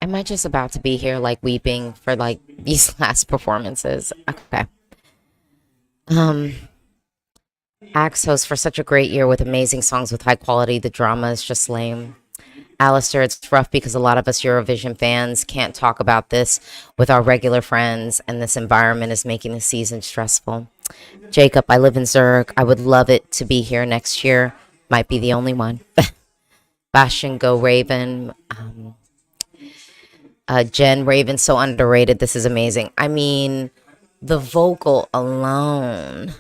Am I just about to be here like weeping for like these last performances? Okay. Axe host for such a great year with amazing songs with high quality. The drama is just lame. Alistair, it's rough because a lot of us Eurovision fans can't talk about this with our regular friends, and this environment is making the season stressful. Jacob, I live in Zurich. I would love it to be here next year. Might be the only one. Bastion, go Raven. Jen, Raven, so underrated. This is amazing. I mean, the vocal alone.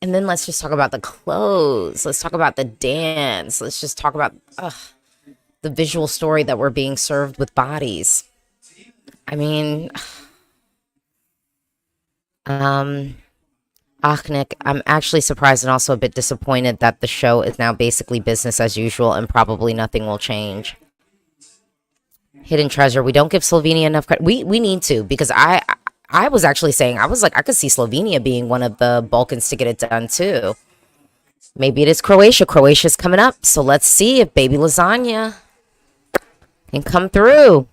And then let's just talk about the clothes. Let's talk about the dance. Let's just talk about the visual story that we're being served with bodies. I mean, Achnik, I'm actually surprised and also a bit disappointed that the show is now basically business as usual and probably nothing will change. Hidden treasure. We don't give Slovenia enough credit. We need to, because I was actually saying, I was like, I could see Slovenia being one of the Balkans to get it done too. Maybe it is Croatia. Croatia's coming up. So let's see if baby lasagna can come through.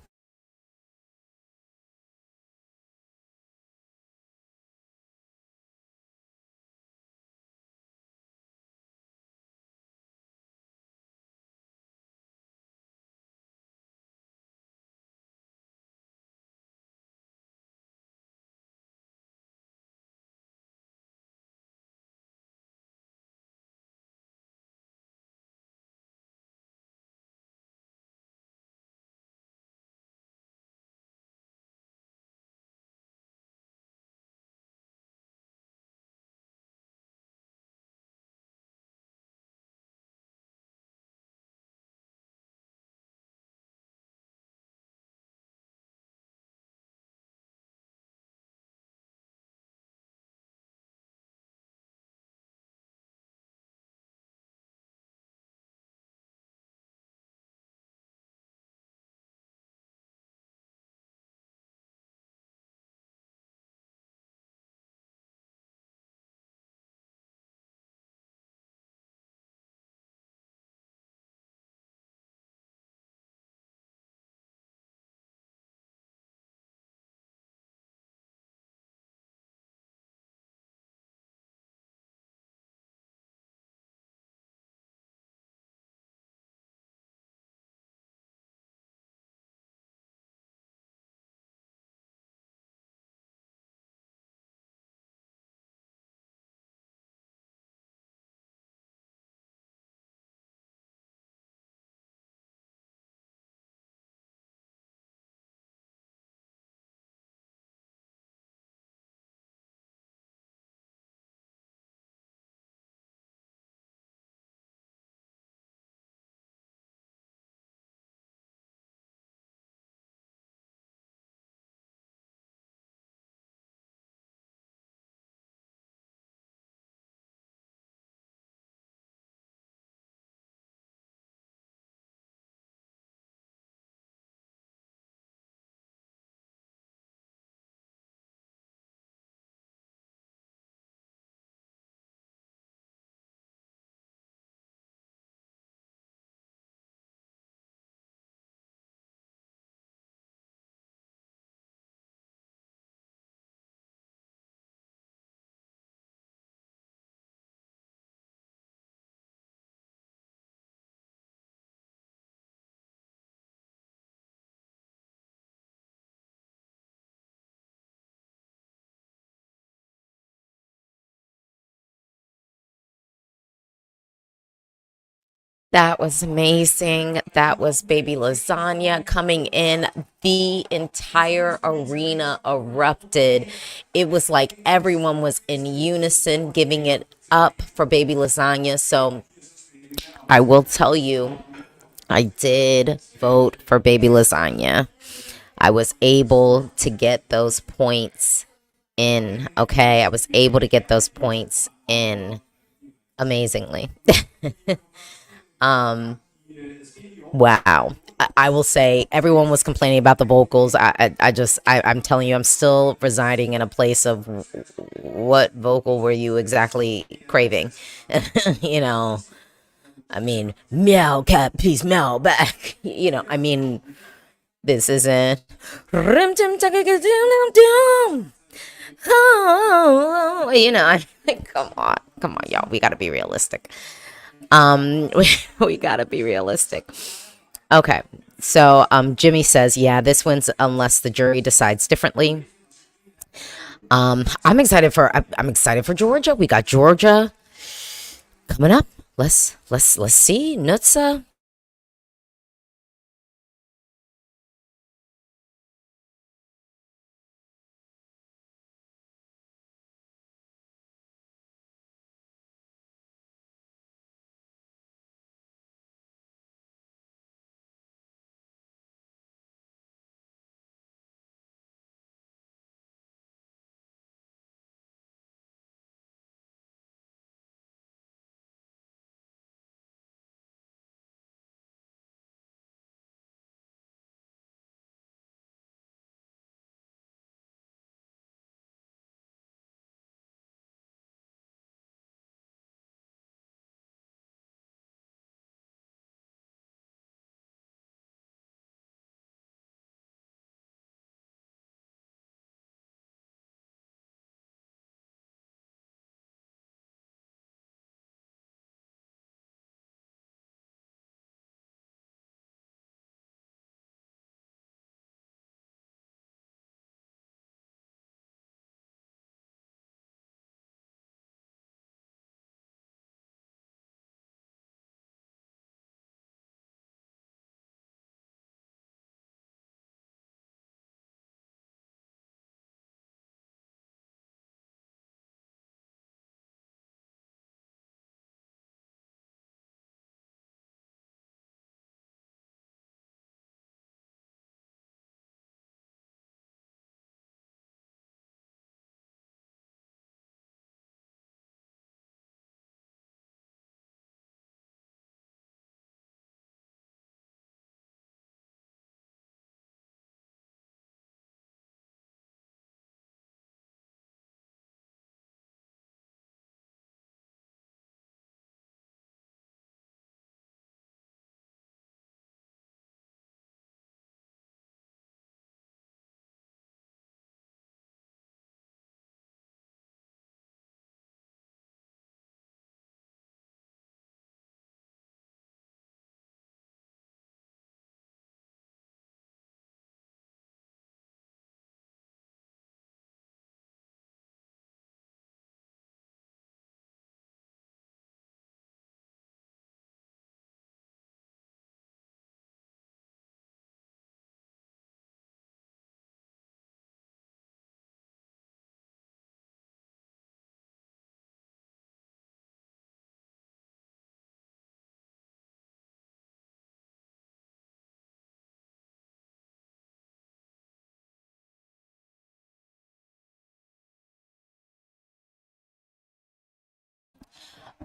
That was amazing. That was baby lasagna coming in. The entire arena erupted. It was like everyone was in unison giving it up for baby lasagna. So I will tell you, I did vote for baby lasagna. I was able to get those points in. Okay, I was able to get those points in amazingly. Wow. I will say everyone was complaining about the vocals. I'm telling you, I'm still residing in a place of what vocal were you exactly craving? You know, I mean, meow cat, please meow back. You know, I mean, This isn't. Oh, you know, I mean, come on, y'all. We gotta be realistic. We gotta be realistic. Okay, so Jimmy says, yeah, this wins unless the jury decides differently. I'm excited for Georgia. We got Georgia coming up. Let's see. Nutsa.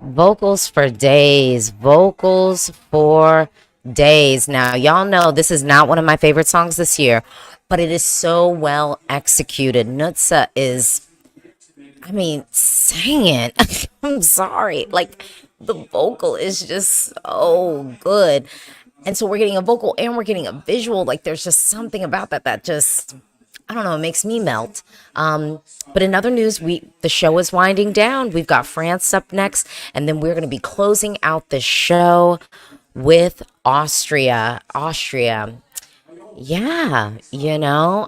Vocals for days. Vocals for days. Now, y'all know this is not one of my favorite songs this year, but it is so well executed. Nutsa is, I mean, singing. I'm sorry. Like, the vocal is just so good. And so we're getting a vocal and we're getting a visual. Like, there's just something about that just, I don't know, it makes me melt. But in other news, the show is winding down. We've got France up next, and then we're going to be closing out the show with Austria. Yeah, yeah.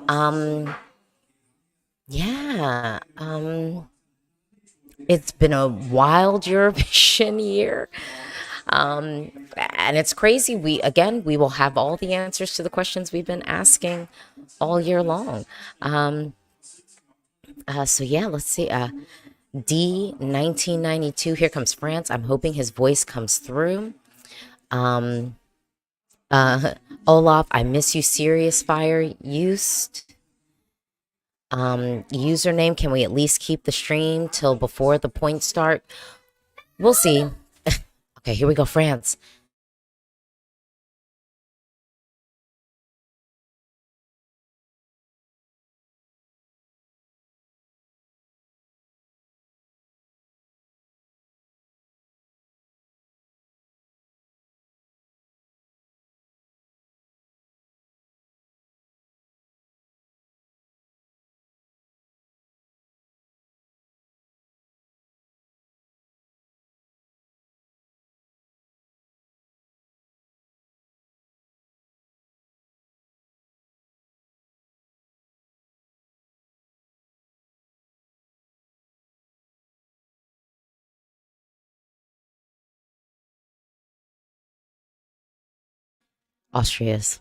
It's been a wild Eurovision year. And it's crazy. We will have all the answers to the questions we've been asking all year long. So yeah, let's see. D 1992. Here comes France. I'm hoping his voice comes through. Olaf, I miss you. Serious Fire used. Username. Can we at least keep the stream till before the points start? We'll see. Okay, here we go, France. Austria's.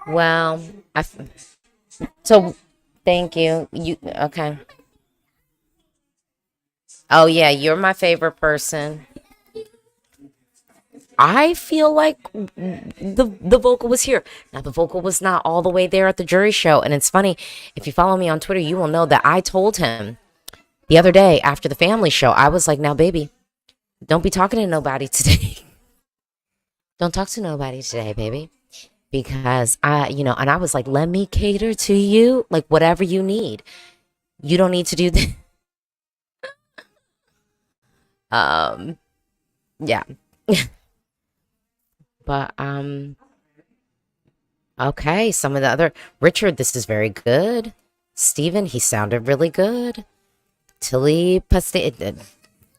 Well, so thank you. You okay? Oh yeah, you're my favorite person. I feel like the vocal was here. Now the vocal was not all the way there at the jury show, and it's funny. If you follow me on Twitter, you will know that I told him the other day after the family show. I was like, "Now, baby, don't be talking to nobody today. Don't talk to nobody today, baby." Because and I was like, let me cater to you, like whatever you need. You don't need to do that. Yeah. But okay, some of the other Richard, this is very good. Steven, he sounded really good. Tilly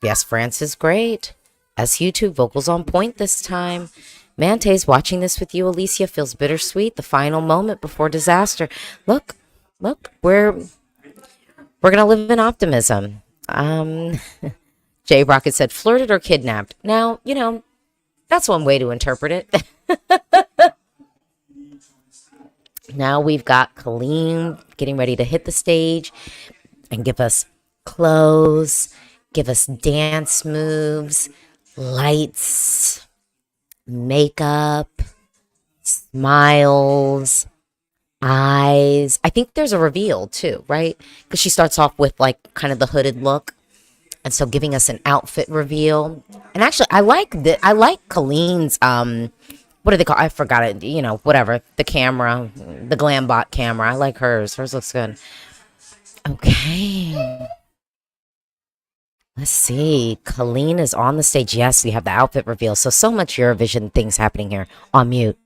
yes, France is great. SU2 vocals on point this time. Mante's watching this with you, Alicia, feels bittersweet. The final moment before disaster. Look, we're gonna live in optimism. Jay Rocket said flirted or kidnapped. Now, that's one way to interpret it. Now we've got Colleen getting ready to hit the stage and give us clothes, give us dance moves, lights, makeup, smiles, eyes. I think there's a reveal too, right? Because she starts off with like kind of the hooded look. And so giving us an outfit reveal. And actually I like Colleen's what do they call? I forgot it. Whatever. The camera, the Glambot camera. I like hers. Hers looks good. Okay. Let's see. Colleen is on the stage. Yes, we have the outfit reveal. So much Eurovision things happening here. On mute.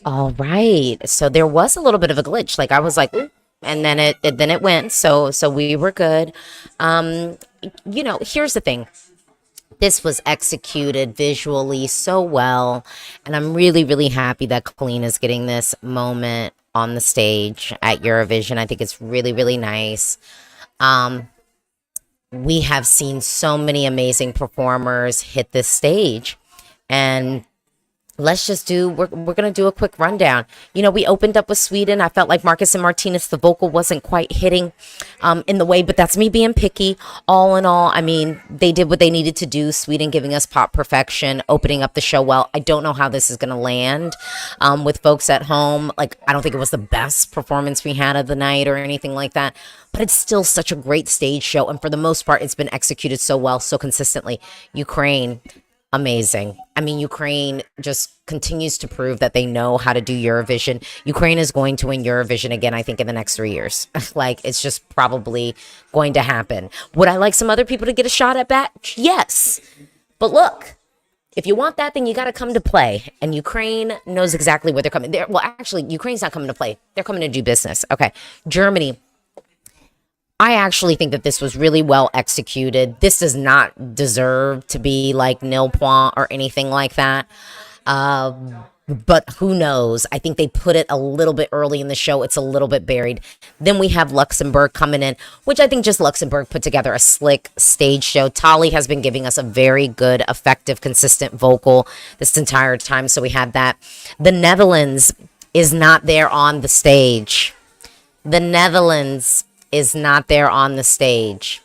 All right. So there was a little bit of a glitch. Like I was like, "Oop," and then it went. So we were good. You know, here's the thing. This was executed visually so well, and I'm really, really happy that Colleen is getting this moment on the stage at Eurovision. I think it's really, really nice. We have seen so many amazing performers hit this stage, and let's just we're going to do a quick rundown. You know, we opened up with Sweden. I felt like Marcus and Martinez, the vocal wasn't quite hitting in the way, but that's me being picky. All in all, I mean, they did what they needed to do. Sweden giving us pop perfection, opening up the show well. I don't know how this is going to land with folks at home. Like, I don't think it was the best performance we had of the night or anything like that, but it's still such a great stage show. And for the most part, it's been executed so well, so consistently. Ukraine, amazing. I mean, Ukraine just continues to prove that they know how to do Eurovision. Ukraine is going to win Eurovision again, I think, in the next 3 years. Like, it's just probably going to happen. Would I like some other people to get a shot at that? Yes. But look, if you want that, then you got to come to play. And Ukraine knows exactly where they're coming. Well, actually, Ukraine's not coming to play. They're coming to do business. Okay. Germany. I actually think that this was really well executed. This does not deserve to be like nil point or anything like that. But who knows? I think they put it a little bit early in the show. It's a little bit buried. Then we have Luxembourg coming in, which I think just Luxembourg put together a slick stage show. Tali has been giving us a very good, effective, consistent vocal this entire time. So we had that. The Netherlands is not there on the stage. The Netherlands is not there on the stage.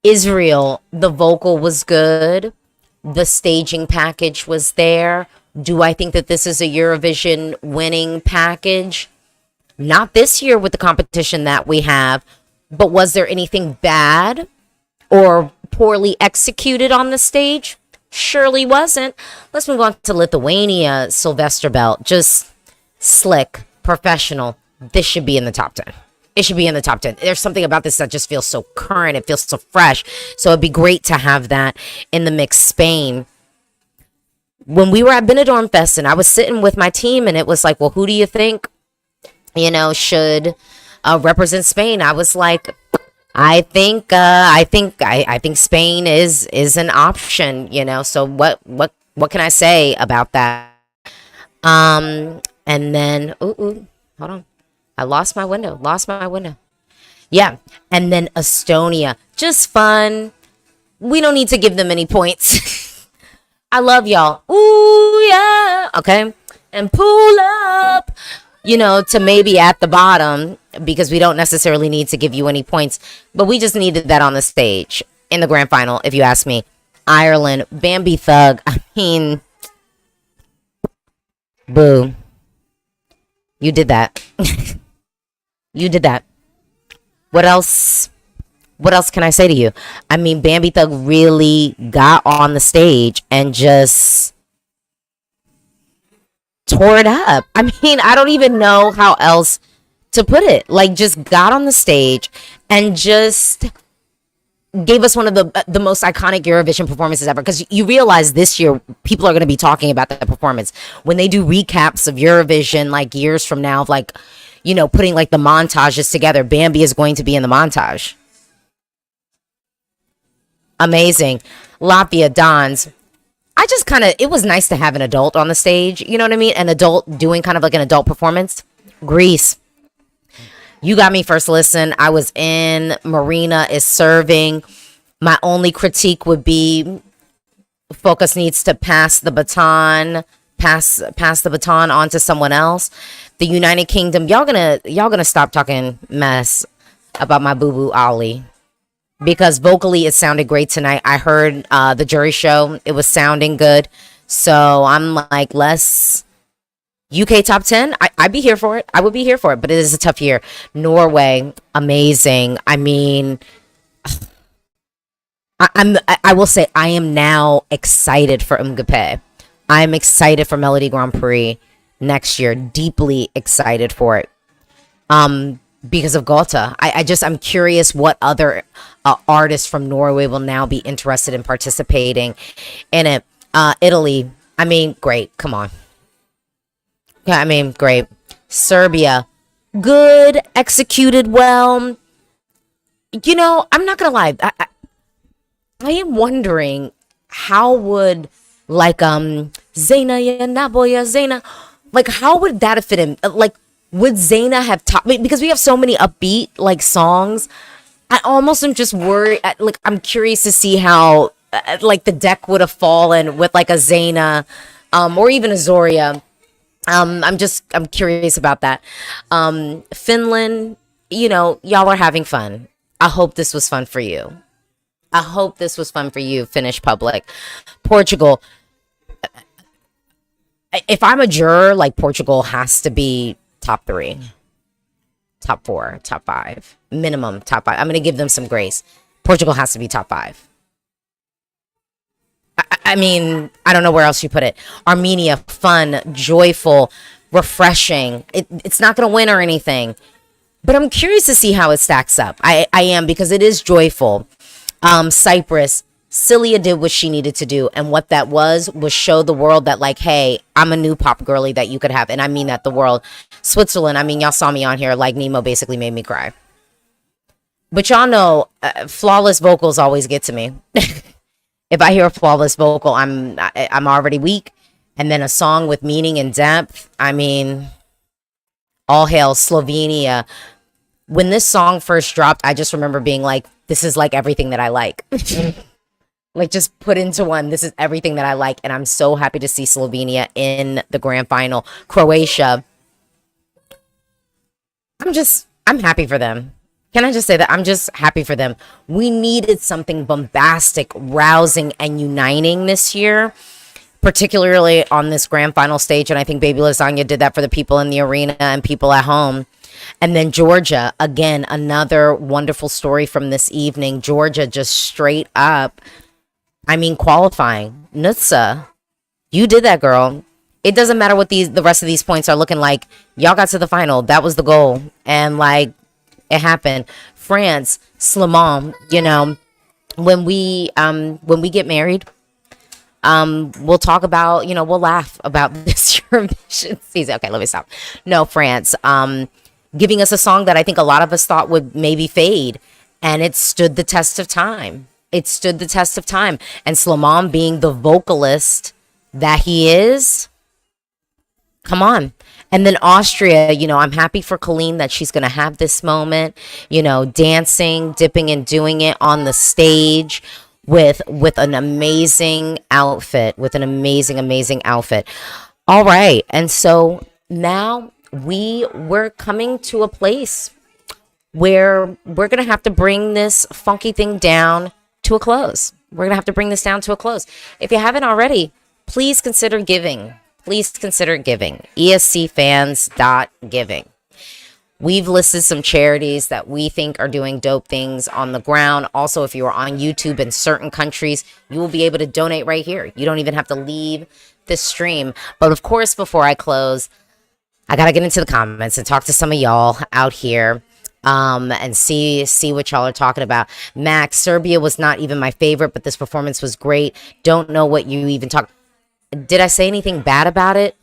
Israel, the vocal was good. The staging package was there. Do I think that this is a Eurovision winning package? Not this year with the competition that we have, but was there anything bad or poorly executed on the stage? Surely wasn't. Let's move on to Lithuania. Sylvester Belt, just slick, professional. This should be in the top 10. It should be in the top 10. There's something about this that just feels so current. It feels so fresh. So it'd be great to have that in the mix. Spain. When we were at Benidorm Fest and I was sitting with my team and it was like, well, who do you think, should represent Spain? I was like, I think Spain is an option, so what can I say about that? And then hold on. I lost my window. Yeah. And then Estonia, just fun. We don't need to give them any points. I love y'all. Ooh, yeah. Okay. And pull up, to maybe at the bottom, because we don't necessarily need to give you any points, but we just needed that on the stage in the grand final, if you ask me. Ireland, Bambi Thug. I mean, boo. You did that. You did that. What else can I say to you? I mean, Bambi Thug really got on the stage and just tore it up. I mean, I don't even know how else to put it. Like, just got on the stage and just gave us one of the most iconic Eurovision performances ever. Because you realize this year people are going to be talking about that performance when they do recaps of Eurovision, like years from now, like, putting like the montages together. Bambi is going to be in the montage. Amazing. Latvia, Dons. I just it was nice to have an adult on the stage. You know what I mean? An adult doing kind of like an adult performance. Greece. You got me first listen. I was in. Marina is serving. My only critique would be Focus needs to pass the baton on to someone else. The United Kingdom, y'all gonna stop talking mess about my boo-boo Ali, because vocally it sounded great tonight. I heard the jury show, it was sounding good. So I'm like, let's UK top 10. I'd be here for it. I would be here for it, but it is a tough year. Norway, amazing. I mean, I will say I am now excited for Mgape. I'm excited for Melody Grand Prix next year. Deeply excited for it. because of Gotha. I'm curious what other artists from Norway will now be interested in participating in it. Italy, I mean, great. Come on. Yeah, I mean, great. Serbia, good, executed well. You know, I'm not gonna lie. I am wondering how would like Zena ya Naboya Zena, like how would that have fit in? Like, would Zena have taught me? Because we have so many upbeat like songs. I almost am just worried. Like, I'm curious to see how like the deck would have fallen with like a Zena, or even a Zoria. I'm curious about that. Finland, you know, y'all are having fun. I hope this was fun for you. I hope this was fun for you, Finnish public. Portugal. If I'm a juror, like, Portugal has to be top 3, top 4, top 5, minimum top 5. I'm going to give them some grace. Portugal has to be top 5. I mean, I don't know where else you put it. Armenia, fun, joyful, refreshing. It's not going to win or anything. But I'm curious to see how it stacks up. I am, because it is joyful. Cyprus, Cilia did what she needed to do. And what that was show the world that, like, hey, I'm a new pop girly that you could have. And I mean that, the world. Switzerland, I mean, y'all saw me on here. Like, Nemo basically made me cry. But y'all know, flawless vocals always get to me. If I hear a flawless vocal, I'm already weak. And then a song with meaning and depth, I mean, all hail Slovenia. When this song first dropped, I just remember being like, this is like everything that I like. Like, just put into one, this is everything that I like. And I'm so happy to see Slovenia in the grand final. Croatia, I'm happy for them. Can I just say that? I'm just happy for them. We needed something bombastic, rousing, and uniting this year, particularly on this grand final stage. And I think Baby Lasagna did that for the people in the arena and people at home. And then Georgia, again, another wonderful story from this evening. Georgia just straight up, I mean, qualifying. Nutsa, you did that, girl. It doesn't matter what the rest of these points are looking like. Y'all got to the final. That was the goal. And, like, it happened. France, Slimam, you know, when we get married, we'll talk about, you know, we'll laugh about this Eurovision season. Okay, let me stop. No, France, giving us a song that I think a lot of us thought would maybe fade, and it stood the test of time. It stood the test of time. And Slimam, being the vocalist that he is, come on. And then Austria, you know, I'm happy for Colleen that she's going to have this moment, you know, dancing, dipping and doing it on the stage with an amazing outfit, amazing outfit. All right. And so now we're coming to a place where we're going to have to bring this funky thing down to a close. We're going to have to bring this down to a close. If you haven't already, please consider giving. Please consider giving. ESCfans.giving. We've listed some charities that we think are doing dope things on the ground. Also, if you are on YouTube in certain countries, you will be able to donate right here. You don't even have to leave the stream. But of course, before I close, I got to get into the comments and talk to some of y'all out here. And see what y'all are talking about. Max, Serbia was not even my favorite, but this performance was great. Don't know what you even talk. Did I say anything bad about it?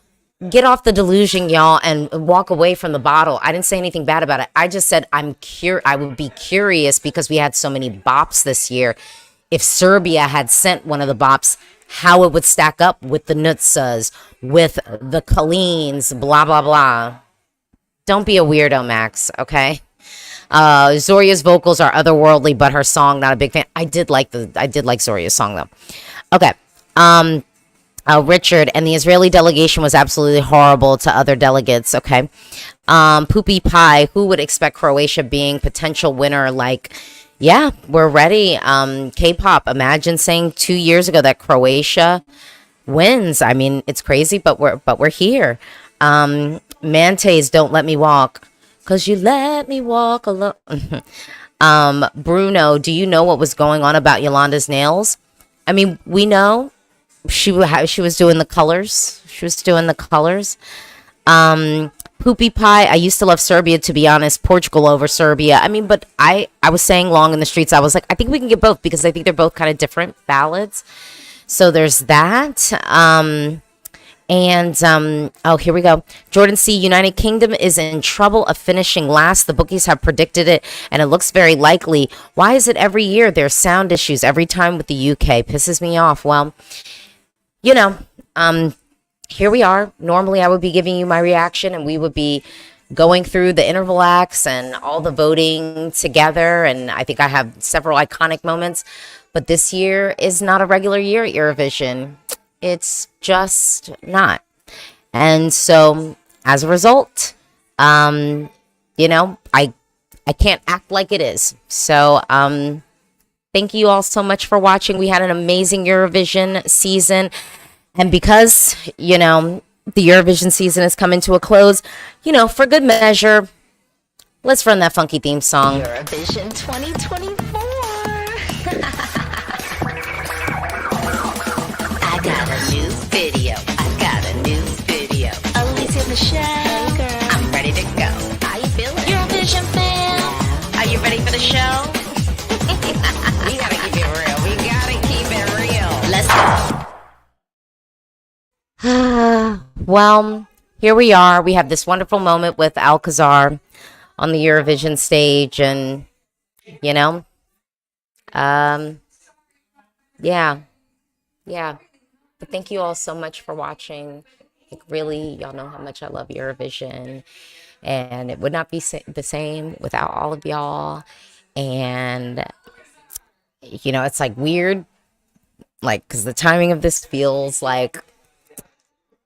Get off the delusion, y'all, and walk away from the bottle. I didn't say anything bad about it. I just said I would be curious, because we had so many bops this year. If Serbia had sent one of the bops, how it would stack up with the Nutsas, with the Kalins, blah, blah, blah. Don't be a weirdo, Max, okay? Zoria's vocals are otherworldly, but her song, not a big fan. I did like Zoria's song, though. Okay. Richard, and the Israeli delegation was absolutely horrible to other delegates. Okay. Poopy Pie, who would expect Croatia being potential winner? Like, yeah, we're ready. K-pop, imagine saying 2 years ago that Croatia wins. I mean, it's crazy, but we're here. Mantes, don't let me walk, 'cause you let me walk alone. Bruno, do you know what was going on about Yolanda's nails? I mean, we know. She was doing the colors. Poopy pie. I used to love Serbia, to be honest. Portugal over Serbia. I mean, but I was saying Long in the Streets. I was like, I think we can get both because I think they're both kind of different ballads. So there's that. Oh, here we go. Jordan C. United Kingdom is in trouble of finishing last. The bookies have predicted it, and it looks very likely. Why is it every year there's sound issues every time with the UK? Pisses me off. Well, you know, here we are. Normally, I would be giving you my reaction, and we would be going through the interval acts and all the voting together. And I think I have several iconic moments. But this year is not a regular year at Eurovision. It's just not. And so, as a result, you know, I can't act like it is. So, thank you all so much for watching. We had an amazing Eurovision season. And because, you know, the Eurovision season is coming to a close, you know, for good measure, let's run that funky theme song. Eurovision 2024. I got a new video. Alicia Michelle. Hey, I'm ready to go. How you feeling? Eurovision fan. Are you ready for the show? We gotta keep it real. We gotta keep it real. Let's go. Well, here we are. We have this wonderful moment with Alcazar on the Eurovision stage, and you know, yeah. But thank you all so much for watching. Like, really, y'all know how much I love Eurovision, and it would not be the same without all of y'all. And you know, it's like weird, like, because the timing of this feels like,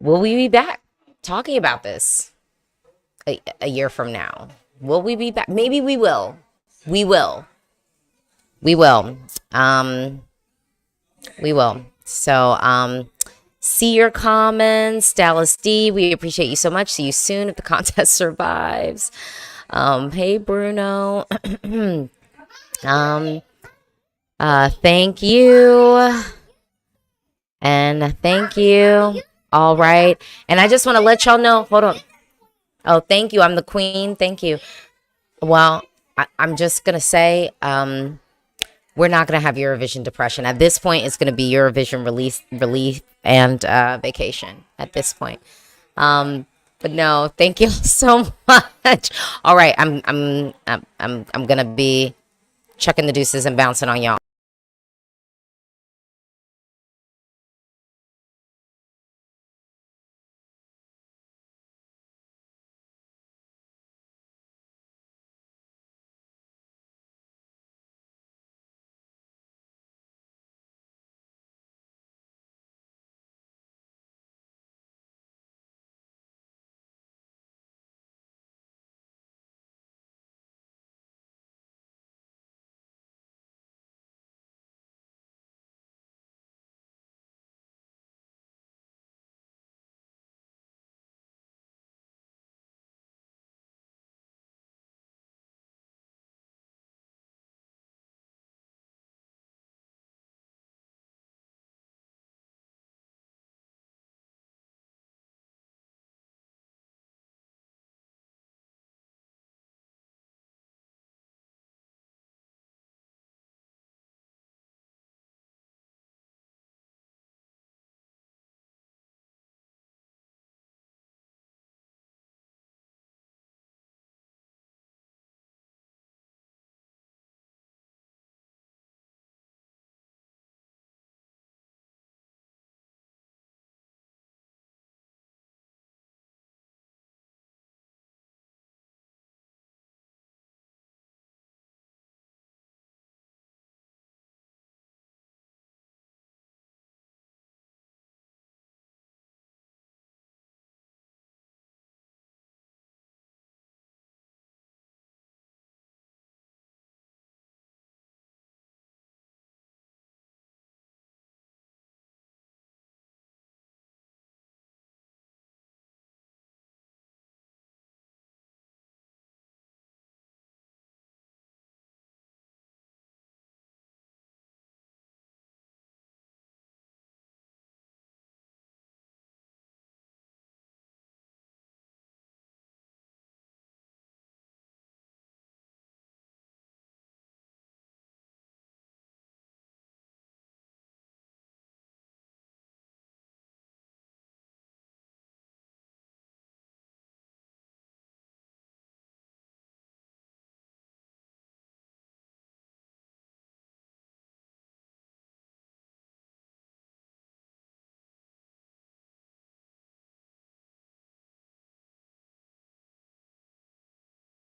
will we be back talking about this a year from now? Will we be back? Maybe we will. We will. So, see your comments. Dallas D, we appreciate you so much. See you soon if the contest survives. Hey, Bruno. Thank you. And thank you. All right. And I just want to let y'all know. Hold on. Oh, thank you. I'm the queen. Thank you. Well, I'm just going to say, we're not going to have Eurovision depression. At this point, it's going to be Eurovision relief and vacation at this point. But no, thank you so much. All right, I'm going to be chucking the deuces and bouncing on y'all.